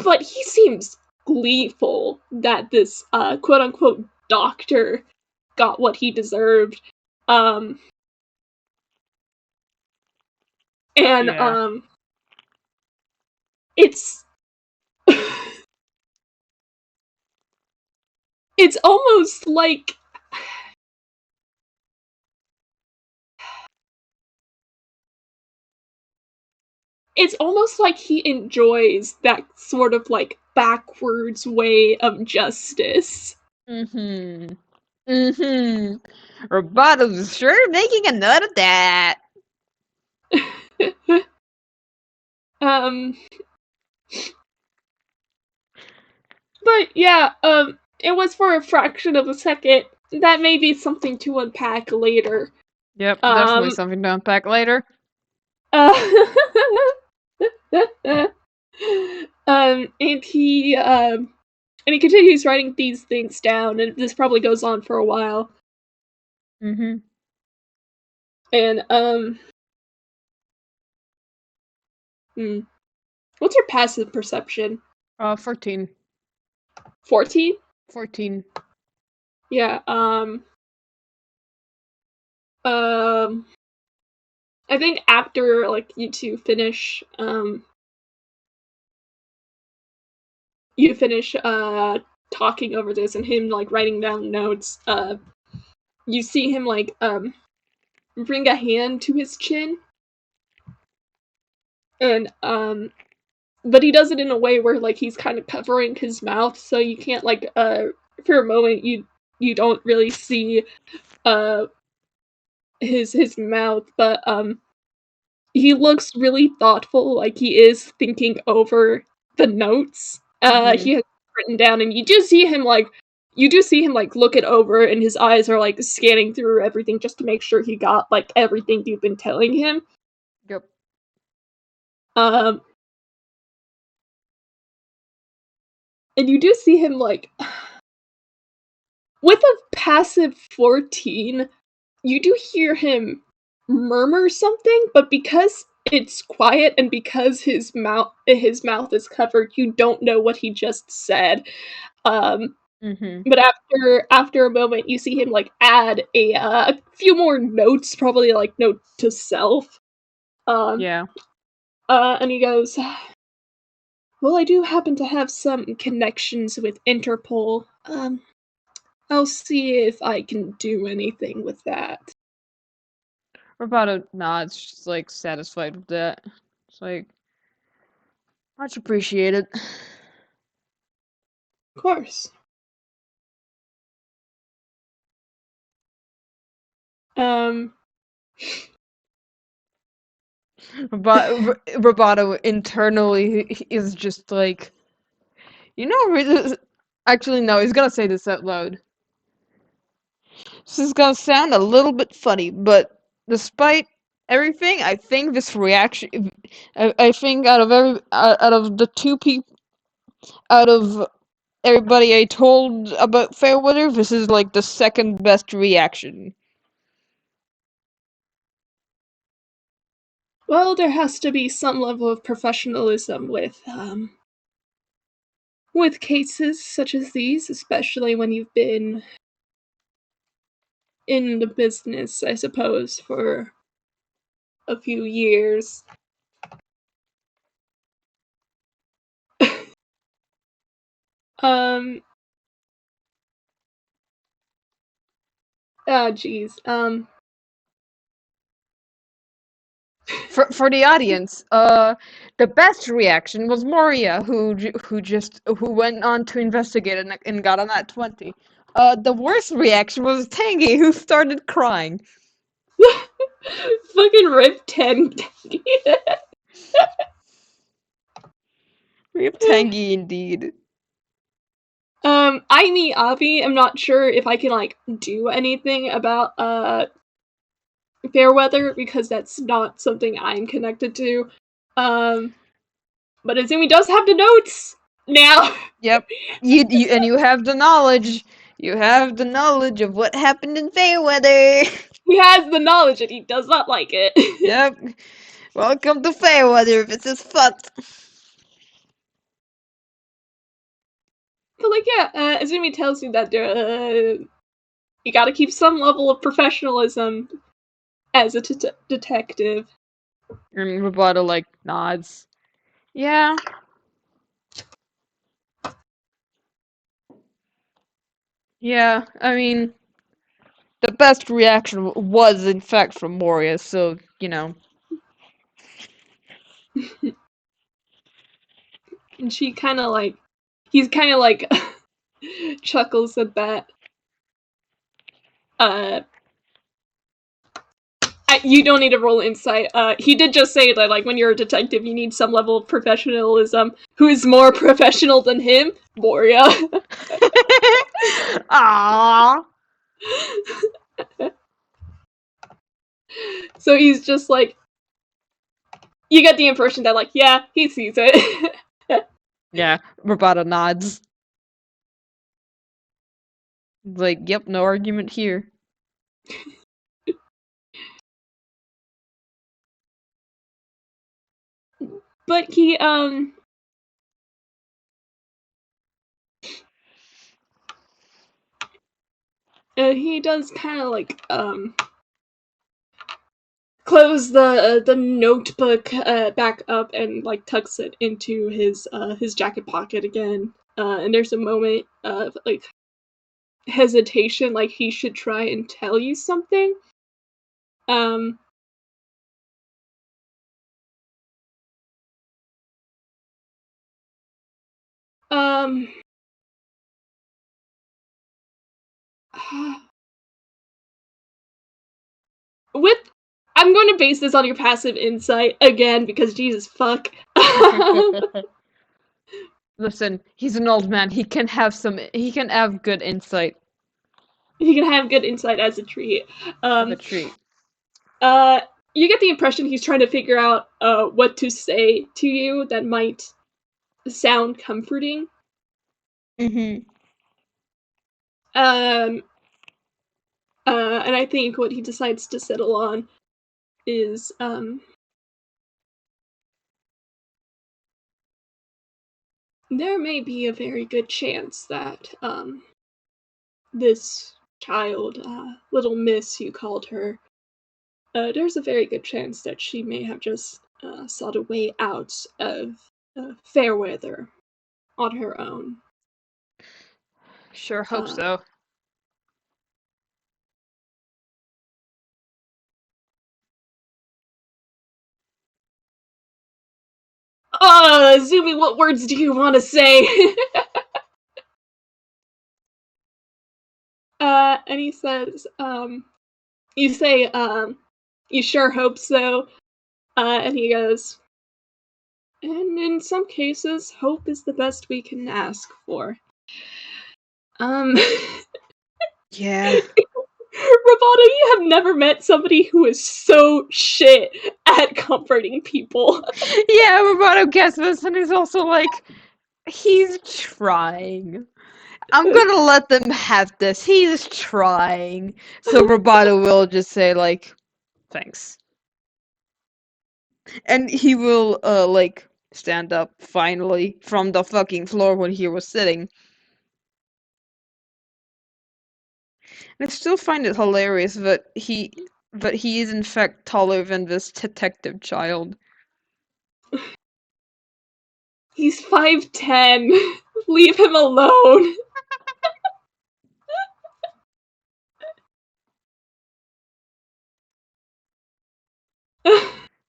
[SPEAKER 1] But he seems gleeful that this, quote-unquote doctor got what he deserved. And,
[SPEAKER 2] Yeah.
[SPEAKER 1] it's it's almost like he enjoys that sort of, like, backwards way of justice.
[SPEAKER 2] Mhm. Mhm. Roboto's sure making a note of that.
[SPEAKER 1] Um, but yeah, it was for a fraction of a second. That may be something to unpack later.
[SPEAKER 2] Yep, definitely
[SPEAKER 1] Um,
[SPEAKER 2] something to unpack later.
[SPEAKER 1] uh, and he continues writing these things down, and this probably goes on for a while.
[SPEAKER 2] Mhm.
[SPEAKER 1] And, what's your passive perception?
[SPEAKER 2] 14.
[SPEAKER 1] 14?
[SPEAKER 2] 14.
[SPEAKER 1] Yeah, I think after, like, you two finish, talking over this and him, like, writing down notes, you see him, like, bring a hand to his chin, and, but he does it in a way where, like, he's kind of covering his mouth, so you can't, like, for a moment, you don't really see, uh, his mouth, but, he looks really thoughtful, like he is thinking over the notes,
[SPEAKER 2] Mhm.
[SPEAKER 1] he has written down, and you do see him, like, look it over, and his eyes are, like, scanning through everything just to make sure he got, like, everything you've been telling him.
[SPEAKER 2] Yep.
[SPEAKER 1] Um, and you do see him, like with a passive 14, you do hear him murmur something, but because it's quiet and because his mouth is covered, you don't know what he just said. Um,
[SPEAKER 2] Mhm.
[SPEAKER 1] but after a moment, you see him, like, add a few more notes, probably, like, note to self. Um,
[SPEAKER 2] Yeah.
[SPEAKER 1] and he goes, "Well, I do happen to have some connections with Interpol. I'll see if I can do anything with that."
[SPEAKER 2] Roboto nods, just like satisfied with that. It's like much appreciated.
[SPEAKER 1] Of course. Um,
[SPEAKER 2] Roboto internally is just like, actually no, he's gonna say this out loud. This is gonna sound a little bit funny, but despite everything, I think this reaction, I think out of the two people, out of everybody I told about Fairweather, this is like the second best reaction.
[SPEAKER 1] well, there has to be some level of professionalism with cases such as these, especially when you've been in the business, I suppose, for a few years. Um, jeez.
[SPEAKER 2] For the audience, the best reaction was Moria, who went on to investigate and got on that 20. The worst reaction was Tangy, who started crying.
[SPEAKER 1] Fucking rip 10.
[SPEAKER 2] Rip Tangy indeed.
[SPEAKER 1] me, Avi, am not sure if I can, like, do anything about, Fairweather, because that's not something I'm connected to. But Azumi does have the notes now.
[SPEAKER 2] Yep. You have the knowledge. You have the knowledge of what happened in Faireweather.
[SPEAKER 1] He has the knowledge and he does not like it.
[SPEAKER 2] Yep. Welcome to Faireweather. This is fucked.
[SPEAKER 1] But, like, yeah, Azumi tells you that you gotta keep some level of professionalism as a detective.
[SPEAKER 2] And Roboto, like, nods. Yeah. Yeah, I mean, the best reaction was, in fact, from Moria, so, you know.
[SPEAKER 1] And she kinda, like, he's kinda, like, chuckles at that. You don't need to roll insight. He did just say that, like, when you're a detective, you need some level of professionalism. Who is more professional than him? Moria.
[SPEAKER 2] Aww.
[SPEAKER 1] So he's just like, you get the impression that, like, yeah, he sees it.
[SPEAKER 2] Yeah, Roboto nods. Like, yep, no argument here.
[SPEAKER 1] But he does kind of, like, close the notebook back up and, like, tucks it into his jacket pocket again. And there's a moment of, like, hesitation, like he should try and tell you something. Um um with I'm going to base this on your passive insight again because Jesus fuck.
[SPEAKER 2] Listen, he's an old man. He can have good insight.
[SPEAKER 1] He can have good insight as a treat.
[SPEAKER 2] As a treat.
[SPEAKER 1] You get the impression he's trying to figure out what to say to you that might sound comforting.
[SPEAKER 2] Mm-hmm.
[SPEAKER 1] And I think what he decides to settle on is there may be a very good chance that this child, little miss you called her, there's a very good chance that she may have just sought a way out of Fairweather on her own.
[SPEAKER 2] Sure hope so.
[SPEAKER 1] Zumi, what words do you want to say? And he says, you say, you sure hope so. And he goes, and in some cases, hope is the best we can ask for.
[SPEAKER 2] Yeah.
[SPEAKER 1] Roboto, you have never met somebody who is so shit at comforting people.
[SPEAKER 2] Yeah, Roboto gets this, and he's also like, he's trying. I'm gonna let them have this. He's trying. So Roboto will just say, like, thanks. And he will, like, stand up, finally, from the fucking floor when he was sitting. And I still find it hilarious that he is in fact taller than this detective child.
[SPEAKER 1] He's 5'10". Leave him alone.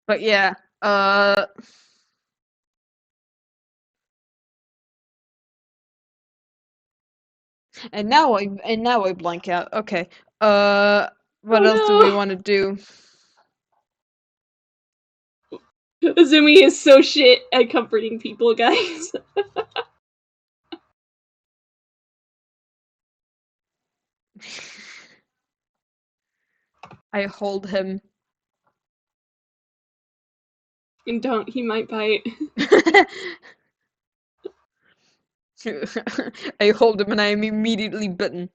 [SPEAKER 2] But yeah, and now I blank out. Okay. What else do we
[SPEAKER 1] no.
[SPEAKER 2] want to do?
[SPEAKER 1] Azumi is so shit at comforting people, guys.
[SPEAKER 2] I hold him.
[SPEAKER 1] And don't, he might bite.
[SPEAKER 2] I hold him and I am immediately bitten.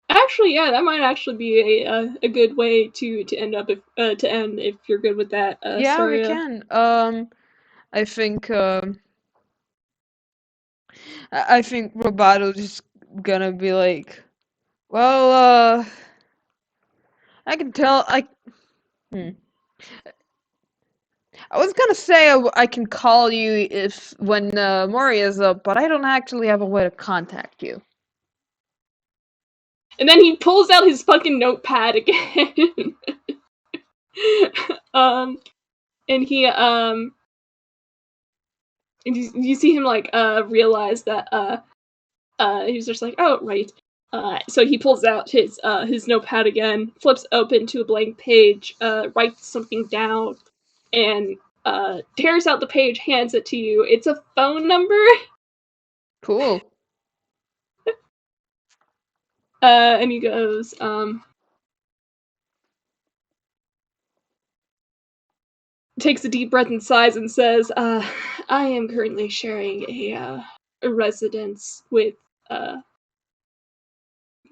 [SPEAKER 1] Actually, yeah, that might actually be a good way to end up to end if you're good with that.
[SPEAKER 2] Yeah, we
[SPEAKER 1] Staria.
[SPEAKER 2] can. I think I think Roboto's just gonna be like, well, I can tell. Hmm. I was gonna say I can call you if when Moria's up, but I don't actually have a way to contact you.
[SPEAKER 1] And then he pulls out his fucking notepad again. And he and you see him like realize that he's just like, oh right. So he pulls out his notepad again, flips open to a blank page, writes something down, and tears out the page, hands it to you. It's a phone number.
[SPEAKER 2] Cool.
[SPEAKER 1] And he goes, takes a deep breath and sighs and says, I am currently sharing a residence with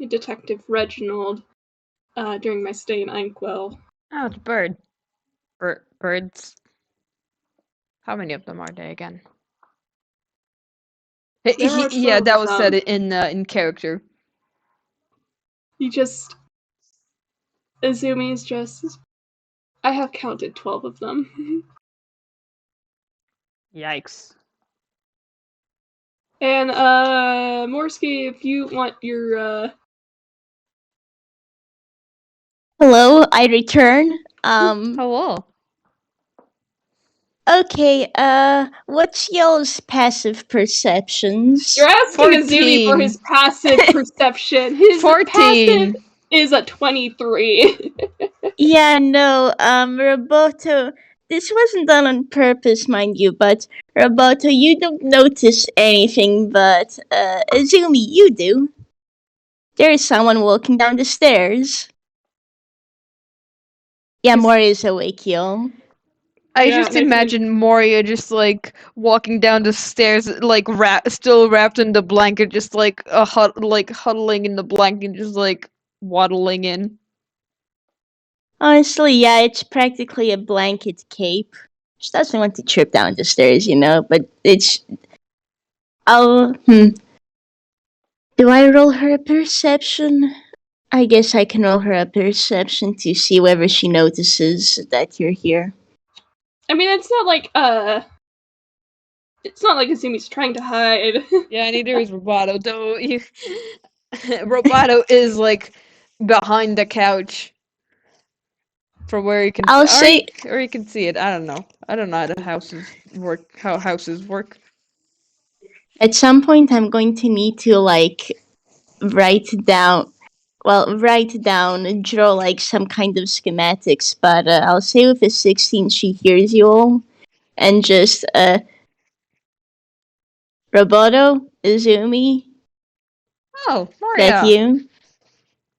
[SPEAKER 1] Detective Reginald during my stay in Inkwell.
[SPEAKER 2] Oh, it's a bird. Birds. How many of them are there again?
[SPEAKER 1] There are
[SPEAKER 2] Yeah, that was said
[SPEAKER 1] some.
[SPEAKER 2] in character.
[SPEAKER 1] He just... Azumi's just... I have counted 12 of them.
[SPEAKER 2] Yikes.
[SPEAKER 1] And, Morsky, if you want your,
[SPEAKER 3] Hello, I return.
[SPEAKER 2] Hello.
[SPEAKER 3] Okay, what's y'all's passive perceptions?
[SPEAKER 1] You're asking Azumi for
[SPEAKER 2] 14.
[SPEAKER 1] his passive perception. His
[SPEAKER 2] 14.
[SPEAKER 1] passive is a 23.
[SPEAKER 3] Yeah, no, Roboto, this wasn't done on purpose, mind you, but Roboto, you don't notice anything, but, Azumi, you do. There is someone walking down the stairs. Yeah, Moria is awake, y'all.
[SPEAKER 2] I
[SPEAKER 1] Yeah,
[SPEAKER 2] just
[SPEAKER 1] and I think-
[SPEAKER 2] imagine Moria just like walking down the stairs, like still wrapped in the blanket, just like huddling in the blanket, just like waddling in.
[SPEAKER 3] Honestly, yeah, it's practically a blanket cape. She doesn't want to trip down the stairs, you know, but it's... Do I roll her a perception? I guess I can roll her a perception to see whether she notices that you're here.
[SPEAKER 1] I mean, it's not like Azumi's trying to hide.
[SPEAKER 2] Yeah, neither is Roboto, though. Roboto is like behind the couch, from where you can
[SPEAKER 3] I'll say...
[SPEAKER 2] or you can see it. I don't know. I don't know how the houses work. How houses work.
[SPEAKER 3] At some point, I'm going to need to, like, write down, and draw, like, some kind of schematics, but I'll say with a 16, she hears you all, and just, Roboto, Izumi,
[SPEAKER 2] Oh,
[SPEAKER 3] that
[SPEAKER 2] Moria.
[SPEAKER 3] you?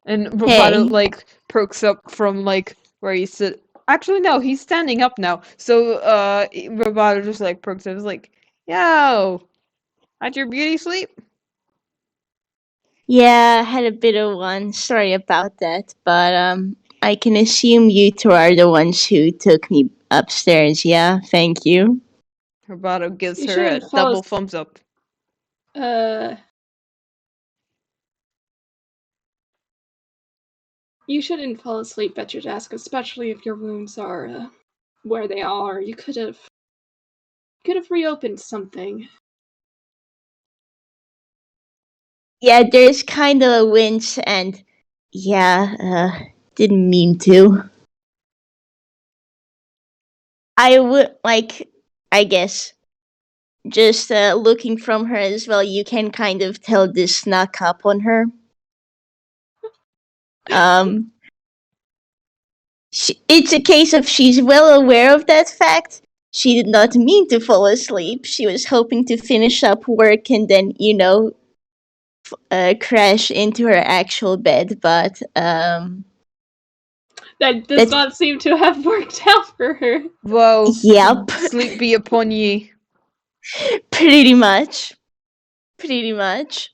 [SPEAKER 2] And Roboto
[SPEAKER 3] Hey.
[SPEAKER 2] like perks up from like where he sit. Actually, no, he's standing up now. So Roboto just like perks up. He's like, "Yo, how'd your beauty sleep?"
[SPEAKER 3] Yeah, I had a bit of one. Sorry about that, but I can assume you two are the ones who took me upstairs. Yeah, thank you.
[SPEAKER 2] Roboto gives
[SPEAKER 1] You
[SPEAKER 2] her a
[SPEAKER 1] shouldn't fall
[SPEAKER 2] double thumbs up.
[SPEAKER 1] You shouldn't fall asleep at your desk, especially if your wounds are where they are. You could have reopened something.
[SPEAKER 3] Yeah, there's kind of a wince, and yeah, didn't mean to. I would like, I guess, just looking from her as well. You can kind of tell this snuck up on her. It's a case of she's well aware of that fact, she did not mean to fall asleep. She was hoping to finish up work and then, crash into her actual bed, but
[SPEAKER 1] That does
[SPEAKER 3] that's
[SPEAKER 1] not seem to have worked out for her.
[SPEAKER 2] Whoa.
[SPEAKER 3] yep,
[SPEAKER 2] Sleep be upon ye.
[SPEAKER 3] pretty much, pretty much.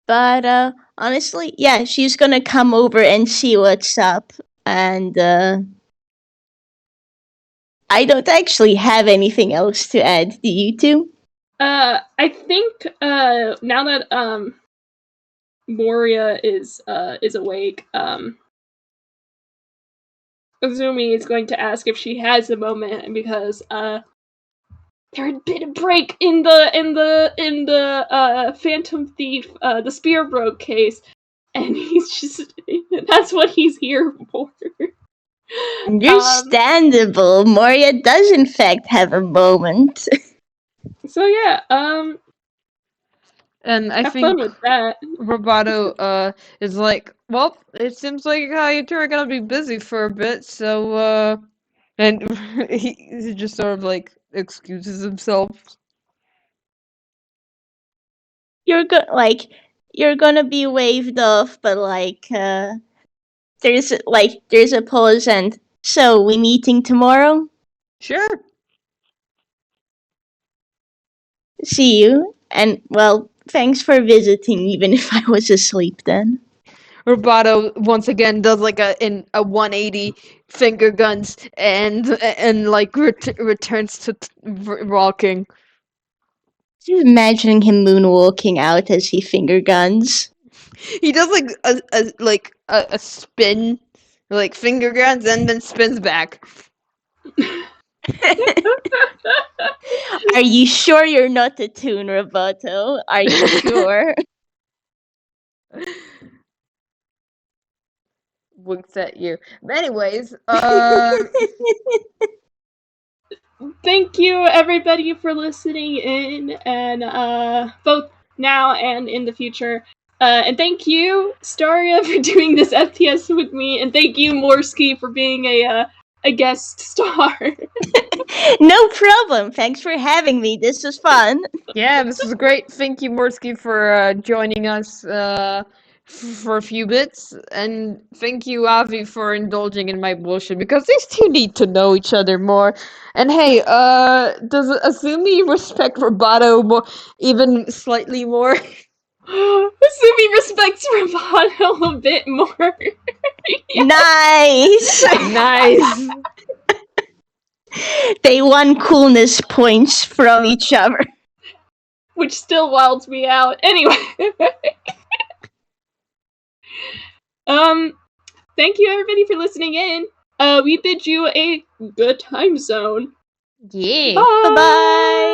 [SPEAKER 3] But honestly, yeah, she's gonna come over and see what's up, and I don't actually have anything else to add. Do you two?
[SPEAKER 1] I think now that Moria is awake, Azumi is going to ask if she has a moment because there had been a break in the Phantom Thief the Spear Broke case, and he's just that's what he's here for.
[SPEAKER 3] Understandable. Moria does in fact have a moment.
[SPEAKER 1] So yeah,
[SPEAKER 2] And I
[SPEAKER 1] have
[SPEAKER 2] think
[SPEAKER 1] fun with that.
[SPEAKER 2] Roboto is like, well, it seems like you two are gonna be busy for a bit, so and he just sort of like excuses himself.
[SPEAKER 3] You're gonna be waved off, but there's a pause and so we meeting tomorrow?
[SPEAKER 2] Sure.
[SPEAKER 3] See you. And well, thanks for visiting even if I was asleep then.
[SPEAKER 2] Roboto once again does like a 180 finger guns and like returns to walking.
[SPEAKER 3] Just imagining him moonwalking out as he finger guns.
[SPEAKER 2] He does like a spin, like finger guns, and then spins back.
[SPEAKER 3] Are you sure you're not a Toon, Roboto? Are you sure?
[SPEAKER 2] Winks at you. But anyways,
[SPEAKER 1] Thank you everybody for listening in, and both now and in the future. And thank you, Staria, for doing this FTS with me, and thank you, Morsky, for being a guest star.
[SPEAKER 3] No problem. Thanks for having me. This was fun.
[SPEAKER 2] yeah, this was great. Thank you, Morsky, for joining us for a few bits, and thank you, Avi, for indulging in my bullshit because these two need to know each other more. And hey, does Azumi respect Roboto more, even slightly more?
[SPEAKER 1] Sumi respects Roboto a bit more.
[SPEAKER 3] Nice.
[SPEAKER 2] Nice.
[SPEAKER 3] They won coolness points from each other.
[SPEAKER 1] Which still wilds me out. Anyway. Thank you everybody for listening in. We bid you a good time zone.
[SPEAKER 2] Yeah.
[SPEAKER 1] Bye.
[SPEAKER 3] Bye-bye.